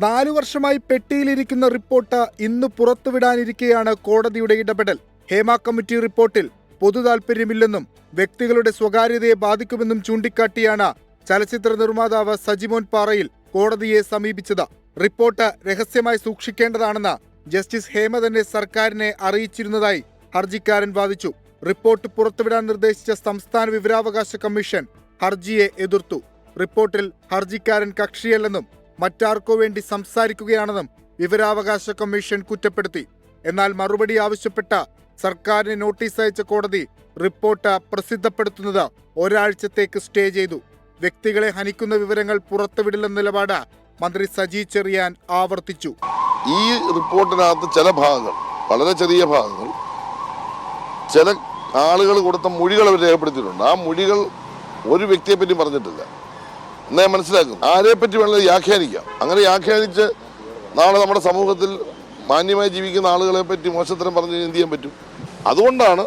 4 വർഷമായി പെട്ടിയിലിരിക്കുന്ന റിപ്പോർട്ട് ഇന്ന് പുറത്തുവിടാനിരിക്കെയാണ് കോടതിയുടെ ഇടപെടൽ. ഹേമ കമ്മിറ്റി റിപ്പോർട്ടിൽ പൊതു താൽപര്യമില്ലെന്നും വ്യക്തികളുടെ സ്വകാര്യതയെ ബാധിക്കുമെന്നും ചൂണ്ടിക്കാട്ടിയാണ് ചലച്ചിത്ര നിർമ്മാതാവ് സജിമോൻ പാറയിൽ കോടതിയെ സമീപിച്ചത്. റിപ്പോർട്ട് രഹസ്യമായി സൂക്ഷിക്കേണ്ടതാണെന്ന് ജസ്റ്റിസ് ഹേമ തന്നെ സർക്കാരിനെ അറിയിച്ചിരുന്നതായി ഹർജിക്കാരൻ വാദിച്ചു. റിപ്പോർട്ട് പുറത്തുവിടാൻ നിർദ്ദേശിച്ച സംസ്ഥാന വിവരാവകാശ കമ്മീഷൻ ഹർജിയെ എതിർത്തു. റിപ്പോർട്ടിൽ ഹർജിക്കാരൻ കക്ഷിയല്ലെന്നും മറ്റാർക്കോ വേണ്ടി സംസാരിക്കുകയാണെന്നും വിവരാവകാശ കമ്മീഷൻ കുറ്റപ്പെടുത്തി. എന്നാൽ മറുപടി ആവശ്യപ്പെട്ട സർക്കാരിന് നോട്ടീസ് അയച്ച കോടതി റിപ്പോർട്ട് പ്രസിദ്ധപ്പെടുത്തുന്നത് ഒരാഴ്ചത്തേക്ക് സ്റ്റേ ചെയ്തു. വ്യക്തികളെ ഹനിക്കുന്ന വിവരങ്ങൾ പുറത്തുവിടില്ലെന്ന നിലപാട് മന്ത്രി സജി ചെറിയാൻ ആവർത്തിച്ചു. ഈ റിപ്പോർട്ടിനകത്ത് ചില ഭാഗങ്ങൾ, വളരെ ചെറിയ ഭാഗങ്ങൾ, ചില ആളുകൾ കൊടുത്ത മൊഴികൾ അവർ രേഖപ്പെടുത്തിയിട്ടുണ്ട്. ആ മൊഴികൾ ഒരു വ്യക്തിയെ പറ്റി പറഞ്ഞിട്ടില്ല എന്ന് ഞാൻ മനസ്സിലാക്കുന്നു. ആരെപ്പറ്റി വേണമെങ്കിൽ വ്യാഖ്യാനിക്കാം. അങ്ങനെ വ്യാഖ്യാനിച്ച് നാളെ നമ്മുടെ സമൂഹത്തിൽ മാന്യമായി ജീവിക്കുന്ന ആളുകളെ പറ്റി മോശത്തരം പറഞ്ഞ് എന്ത് ചെയ്യാൻ പറ്റും? അതുകൊണ്ടാണ്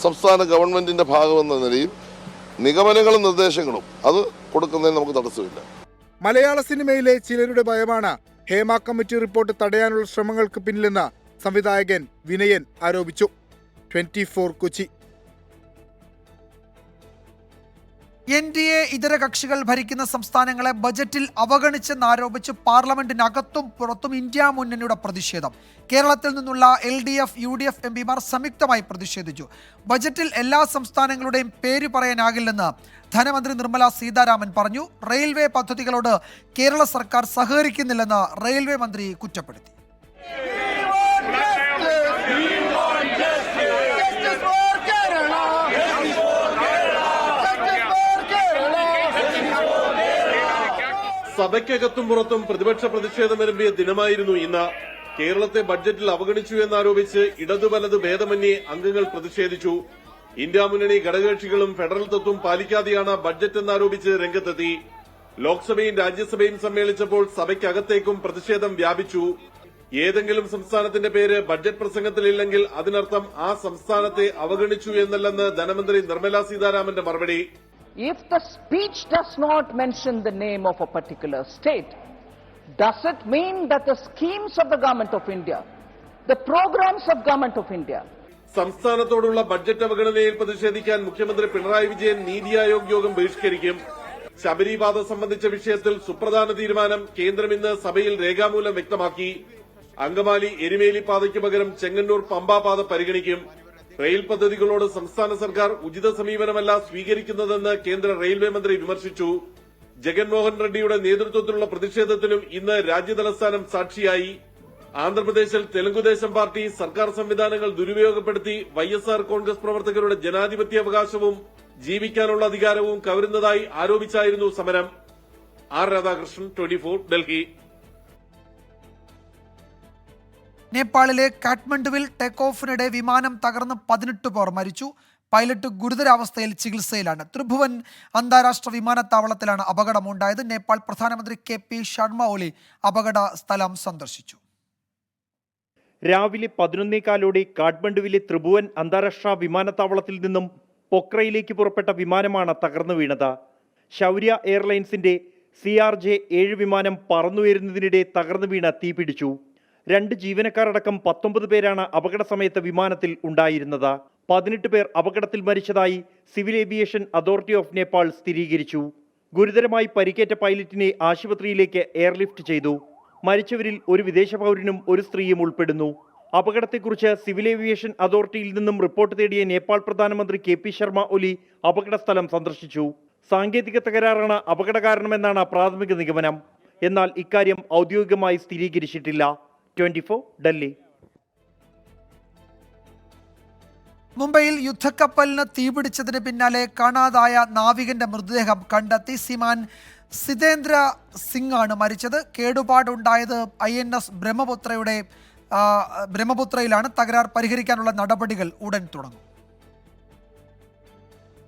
സംസ്ഥാന ഗവൺമെന്റിന്റെ ഭാഗമെന്ന നിലയിൽ നിഗമനങ്ങളും നിർദ്ദേശങ്ങളും അത് കൊടുക്കുന്നതിന് നമുക്ക് തടസ്സമില്ല. മലയാള സിനിമയിലെ ചിലരുടെ ഭയമാണ് ഹേമ കമ്മിറ്റി റിപ്പോർട്ട് തടയാനുള്ള ശ്രമങ്ങൾക്ക് പിന്നിലെന്ന് സംവിധായകൻ വിനയൻ ആരോപിച്ചു. 24 കൊച്ചി. NDA ഇതര കക്ഷികൾ ഭരിക്കുന്ന സംസ്ഥാനങ്ങളെ ബജറ്റിൽ അവഗണിച്ചെന്നാരോപിച്ച് പാർലമെന്റിനകത്തും പുറത്തും ഇന്ത്യ മുന്നണിയുടെ പ്രതിഷേധം. കേരളത്തിൽ നിന്നുള്ള LDF, UDF MPമാർ സംയുക്തമായി പ്രതിഷേധിച്ചു. ബജറ്റിൽ എല്ലാ സംസ്ഥാനങ്ങളുടെയും പേര് പറയാനാകില്ലെന്ന് ധനമന്ത്രി നിർമ്മല സീതാരാമൻ പറഞ്ഞു. റെയിൽവേ പദ്ധതികളോട് കേരള സർക്കാർ സഹകരിക്കുന്നില്ലെന്ന് റെയിൽവേ മന്ത്രി കുറ്റപ്പെടുത്തി. സഭയ്ക്കകത്തും പുറത്തും പ്രതിപക്ഷ പ്രതിഷേധം വിരമ്പിയ ദിനമായിരുന്നു ഇന്ന്. കേരളത്തെ ബഡ്ജറ്റിൽ അവഗണിച്ചു എന്നാരോപിച്ച് ഇടതു വലത് ഭേദമന്യേ അംഗങ്ങൾ പ്രതിഷേധിച്ചു. ഇന്ത്യ മുന്നണി ഘടകകക്ഷികളും ഫെഡറൽ തത്വം പാലിക്കാതെയാണ് ബഡ്ജറ്റ് എന്നാരോപിച്ച് രംഗത്തെത്തി. ലോക്സഭയും രാജ്യസഭയും സമ്മേളിച്ചപ്പോൾ സഭയ്ക്കകത്തേക്കും പ്രതിഷേധം വ്യാപിച്ചു. ഏതെങ്കിലും സംസ്ഥാനത്തിന്റെ പേര് ബഡ്ജറ്റ് പ്രസംഗത്തിലില്ലെങ്കിൽ അതിനർത്ഥം ആ സംസ്ഥാനത്തെ അവഗണിച്ചു എന്നല്ലെന്ന് ധനമന്ത്രി നിർമ്മല സീതാരാമന്റെ മറുപടി. If the speech does not mention the name of a particular state, Does it mean that the schemes of the government of India, the programs of government of India, സംസ്ഥാനത്തോടുള്ള ബഡ്ജറ്റ് അവഗണനയിൽ പ്രതിഷേധിക്കാൻ മുഖ്യമന്ത്രി പിണറായി വിജയൻ നീതി ആയോഗ് യോഗം ബഹിഷ്കരിക്കും. ശബരിപാത സംബന്ധിച്ച വിഷയത്തിൽ സുപ്രധാന തീരുമാനം കേന്ദ്രം ഇന്ന് സഭയിൽ രേഖാമൂലം വ്യക്തമാക്കി. അങ്കമാലി എരുമേലി പാതയ്ക്ക് പകരം ചെങ്ങന്നൂർ പമ്പ പാത പരിഗണിക്കും. റെയിൽ പദ്ധതികളോട് സംസ്ഥാന സർക്കാർ ഉചിത സമീപനമല്ല സ്വീകരിക്കുന്നതെന്ന് കേന്ദ്ര റെയിൽവേ മന്ത്രി വിമർശിച്ചു. ജഗൻമോഹൻ റെഡ്ഡിയുടെ നേതൃത്വത്തിലുള്ള പ്രതിഷേധത്തിനും ഇന്ന് രാജ്യതലസ്ഥാനം സാക്ഷിയായി. ആന്ധ്രാപ്രദേശിൽ തെലുങ്കുദേശം പാർട്ടി സർക്കാർ സംവിധാനങ്ങൾ ദുരുപയോഗപ്പെടുത്തി YSR കോൺഗ്രസ് പ്രവർത്തകരുടെ ജനാധിപത്യാവകാശവും ജീവിക്കാനുള്ള അധികാരവും കവരുന്നതായി ആരോപിച്ചായിരുന്നു സമരം. ആർ രാധാകൃഷ്ണൻ, 24, ഡൽഹി. നേപ്പാളിലെ കാഠ്മണ്ഡുവിൽ ടേക്ക് ഓഫിനിടെ വിമാനം തകർന്ന് 18 പേർ മരിച്ചു. പൈലറ്റ് ഗുരുതരാവസ്ഥയിൽ ചികിത്സയിലാണ്. ത്രിഭുവൻ അന്താരാഷ്ട്ര വിമാനത്താവളത്തിലാണ് അപകടമുണ്ടായത്. നേപ്പാൾ പ്രധാനമന്ത്രി KP ശർമ്മ ഒലി അപകട സ്ഥലം സന്ദർശിച്ചു. രാവിലെ 11:15 കാഠ്മണ്ഡുവിലെ ത്രിഭുവൻ അന്താരാഷ്ട്ര വിമാനത്താവളത്തിൽ നിന്നും പൊക്രയിലേക്ക് പുറപ്പെട്ട വിമാനമാണ് തകർന്നു വീണത്. ശൗര്യ എയർലൈൻസിന്റെ CRJ-7 വിമാനം പറന്നുയരുന്നതിനിടെ തകർന്നു വീണ തീപിടിച്ചു. 2 ജീവനക്കാരടക്കം 19 പേരാണ് അപകട സമയത്ത് വിമാനത്തിൽ ഉണ്ടായിരുന്നത്. 18 പേർ അപകടത്തിൽ മരിച്ചതായി civil aviation authority of Nepal സ്ഥിരീകരിച്ചു. ഗുരുതരമായി പരിക്കേറ്റ പൈലറ്റിനെ ആശുപത്രിയിലേക്ക് എയർലിഫ്റ്റ് ചെയ്തു. മരിച്ചവരിൽ ഒരു വിദേശ പൗരനും ഒരു സ്ത്രീയും ഉൾപ്പെടുന്നു. അപകടത്തെക്കുറിച്ച് സിവിൽ ഏവിയേഷൻ അതോറിറ്റിയിൽ നിന്നും റിപ്പോർട്ട് തേടിയ നേപ്പാൾ പ്രധാനമന്ത്രി KP ശർമ്മ ഒലി അപകട സ്ഥലം സന്ദർശിച്ചു. സാങ്കേതിക തകരാറാണ് അപകട കാരണമെന്നാണ് പ്രാഥമിക നിഗമനം. എന്നാൽ ഇക്കാര്യം ഔദ്യോഗികമായി സ്ഥിരീകരിച്ചിട്ടില്ല. 24, ഡൽഹി. മുംബൈയിൽ യുദ്ധക്കപ്പലിന് തീപിടിച്ചതിന് പിന്നാലെ കാണാതായ നാവികന്റെ മൃതദേഹം കണ്ടെത്തി. സിമാൻ സിതേന്ദ്ര സിംഗ് ആണ് മരിച്ചത്. കേടുപാടുണ്ടായത് INS ബ്രഹ്മപുത്രയിലാണ്. തകരാർ പരിഹരിക്കാനുള്ള നടപടികൾ ഉടൻ തുടങ്ങും.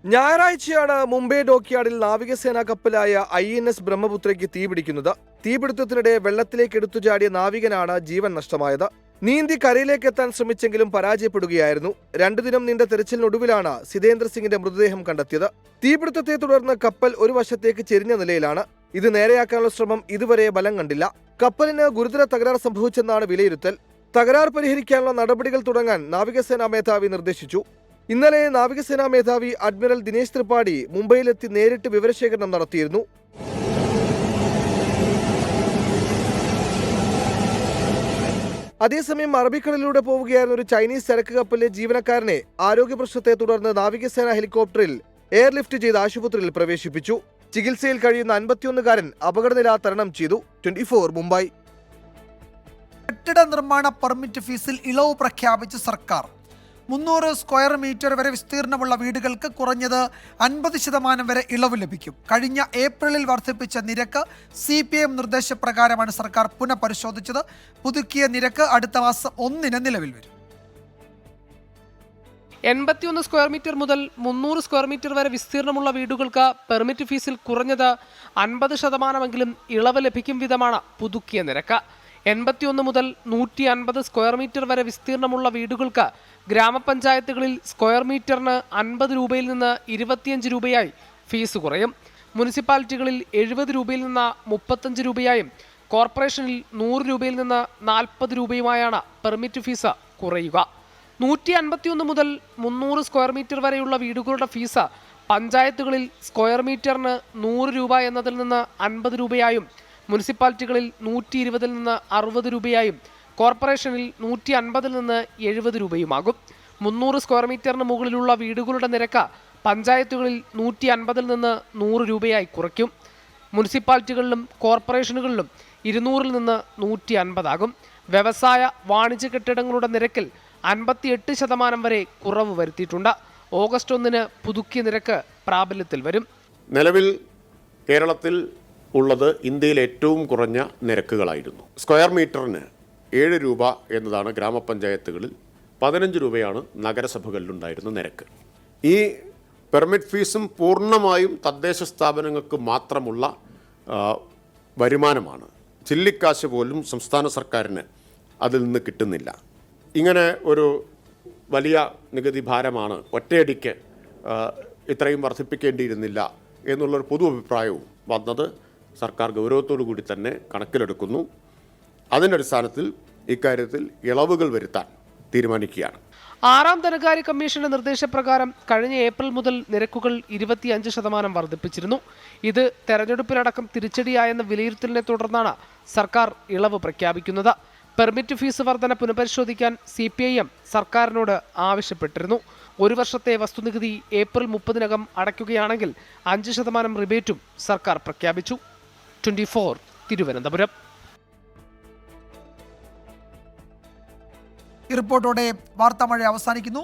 ഞായറാഴ്ചയാണ് മുംബൈ ഡോക്യാർഡിൽ നാവികസേനാ കപ്പലായ INS ബ്രഹ്മപുത്രയ്ക്ക് തീപിടിക്കുന്നത്. തീപിടുത്തത്തിനിടെ വെള്ളത്തിലേക്ക് എടുത്തുചാടിയ നാവികനാണ് ജീവൻ നഷ്ടമായത്. നീന്തി കരയിലേക്ക് എത്താൻ ശ്രമിച്ചെങ്കിലും പരാജയപ്പെടുകയായിരുന്നു. 2 ദിനം നീണ്ട തെരച്ചിലിനൊടുവിലാണ് സിതേന്ദ്ര സിംഗിന്റെ മൃതദേഹം കണ്ടെത്തിയത്. തീപിടുത്തത്തെ തുടർന്ന് കപ്പൽ ഒരു വശത്തേക്ക് ചെരിഞ്ഞ നിലയിലാണ്. ഇത് നേരെയാക്കാനുള്ള ശ്രമം ഇതുവരെ ബലം കണ്ടില്ല. കപ്പലിന് ഗുരുതര തകരാർ സംഭവിച്ചെന്നാണ് വിലയിരുത്തൽ. തകരാർ പരിഹരിക്കാനുള്ള നടപടികൾ തുടങ്ങാൻ നാവികസേനാ മേധാവി നിർദ്ദേശിച്ചു. ഇന്നലെ നാവികസേനാ മേധാവി അഡ്മിറൽ ദിനേശ് ത്രിപാഠി മുംബൈയിലെത്തി നേരിട്ട് വിവരശേഖരണം നടത്തിയിരുന്നു. അതേസമയം അറബിക്കടലിലൂടെ പോവുകയായിരുന്ന ഒരു ചൈനീസ് ചരക്ക് കപ്പലിലെ ജീവനക്കാരനെ ആരോഗ്യ പ്രശ്നത്തെ തുടർന്ന് നാവികസേന ഹെലികോപ്റ്ററിൽ എയർലിഫ്റ്റ് ചെയ്ത് ആശുപത്രിയിൽ പ്രവേശിപ്പിച്ചു. ചികിത്സയിൽ കഴിയുന്ന 51-കാരൻ അപകടനില തരണം ചെയ്തു. 24, മുംബൈ. കെട്ടിട നിർമ്മാണ പെർമിറ്റ് ഫീസിൽ ഇളവ് പ്രഖ്യാപിച്ച് സർക്കാർ. 300 സ്ക്വയർ മീറ്റർ വരെ വിസ്തീർണമുള്ള വീടുകൾക്ക് കുറഞ്ഞത് 50% വരെ ഇളവ് ലഭിക്കും. കഴിഞ്ഞ ഏപ്രിലിൽ വർദ്ധിപ്പിച്ച നിരക്ക് CPM നിർദ്ദേശപ്രകാരമാണ് സർക്കാർ പുനഃപരിശോധിച്ചത്. പുതുക്കിയ നിരക്ക് അടുത്ത മാസം 1 നിലവിൽ വരും. 81 സ്ക്വയർ മീറ്റർ മുതൽ 300 സ്ക്വയർ മീറ്റർ വരെ വിസ്തീർണമുള്ള വീടുകൾക്ക് പെർമിറ്റ് ഫീസിൽ കുറഞ്ഞത് 50% ഇളവ് ലഭിക്കും വിധമാണ് പുതുക്കിയ നിരക്ക്. 81 മുതൽ 150 സ്ക്വയർ മീറ്റർ വരെ വിസ്തീർണമുള്ള വീടുകൾക്ക് ഗ്രാമപഞ്ചായത്തുകളിൽ സ്ക്വയർ മീറ്ററിന് 50 രൂപയിൽ നിന്ന് 25 രൂപയായി ഫീസ് കുറയും. മുനിസിപ്പാലിറ്റികളിൽ 70 രൂപയിൽ നിന്ന് 35 രൂപയായും കോർപ്പറേഷനിൽ 100 രൂപയിൽ നിന്ന് 40 രൂപയുമായാണ് പെർമിറ്റ് ഫീസ് കുറയുക. 151 മുതൽ 300 സ്ക്വയർ മീറ്റർ വരെയുള്ള വീടുകളുടെ ഫീസ് പഞ്ചായത്തുകളിൽ സ്ക്വയർ മീറ്ററിന് 100 രൂപ എന്നതിൽ നിന്ന് 50 രൂപയായും മുനിസിപ്പാലിറ്റികളിൽ 120 നിന്ന് 60 രൂപയായും കോർപ്പറേഷനിൽ 150 നിന്ന് 70 രൂപയുമാകും. 300 സ്ക്വയർ മീറ്ററിന് മുകളിലുള്ള വീടുകളുടെ നിരക്ക് പഞ്ചായത്തുകളിൽ 150 നിന്ന് 100 രൂപയായി കുറയ്ക്കും. മുനിസിപ്പാലിറ്റികളിലും കോർപ്പറേഷനുകളിലും 200 നിന്ന് 150 ആകും. വ്യവസായ വാണിജ്യ കെട്ടിടങ്ങളുടെ നിരക്കിൽ 58% വരെ കുറവ് വരുത്തിയിട്ടുണ്ട്. ഓഗസ്റ്റ് 1 പുതുക്കിയ നിരക്ക് പ്രാബല്യത്തിൽ വരും. നിലവിൽ കേരളത്തിൽ ഉള്ളത് ഇന്ത്യയിലെ ഏറ്റവും കുറഞ്ഞ നിരക്കുകളായിരുന്നു. സ്ക്വയർ മീറ്ററിന് 7 രൂപ എന്നതാണ് ഗ്രാമപഞ്ചായത്തുകളിൽ, 15 രൂപയാണ് നഗരസഭകളിലുണ്ടായിരുന്ന നിരക്ക്. ഈ പെർമിറ്റ് ഫീസും പൂർണ്ണമായും തദ്ദേശ സ്ഥാപനങ്ങൾക്ക് മാത്രമുള്ള വരുമാനമാണ്. ചില്ലിക്കാശ് പോലും സംസ്ഥാന സർക്കാരിന് അതിൽ നിന്ന് കിട്ടുന്നില്ല. ഇങ്ങനെ ഒരു വലിയ നികുതി ഭാരമാണ് ഒറ്റയടിക്ക് ഇത്രയും വർദ്ധിപ്പിക്കേണ്ടിയിരുന്നില്ല എന്നുള്ളൊരു പൊതു അഭിപ്രായവും വന്നത് സർക്കാർ ഗൗരവത്തോടു കൂടി തന്നെ കണക്കിലെടുക്കുന്നു. അതിൻ്റെ അടിസ്ഥാനത്തിൽ ഇക്കാര്യത്തിൽ ഇളവുകൾ വരുത്താൻ തീരുമാനിക്കുകയാണ്. ആറാം ധനകാര്യ കമ്മീഷന്റെ നിർദ്ദേശപ്രകാരം കഴിഞ്ഞ ഏപ്രിൽ മുതൽ നിരക്കുകൾ 25% വർദ്ധിപ്പിച്ചിരുന്നു. ഇത് തെരഞ്ഞെടുപ്പിലടക്കം തിരിച്ചടിയായെന്ന വിലയിരുത്തലിനെ തുടർന്നാണ് സർക്കാർ ഇളവ് പ്രഖ്യാപിക്കുന്നത്. പെർമിറ്റ് ഫീസ് വർധന പുനഃപരിശോധിക്കാൻ CPIM സർക്കാരിനോട് ആവശ്യപ്പെട്ടിരുന്നു. ഒരു വർഷത്തെ വസ്തുനികുതി ഏപ്രിൽ 30-നകം അടയ്ക്കുകയാണെങ്കിൽ 5% റിബേറ്റും സർക്കാർ പ്രഖ്യാപിച്ചു. 24 തിരുവനന്തപുരം. ഈ റിപ്പോർട്ടോടെ വാർത്താമഴ അവസാനിക്കുന്നു.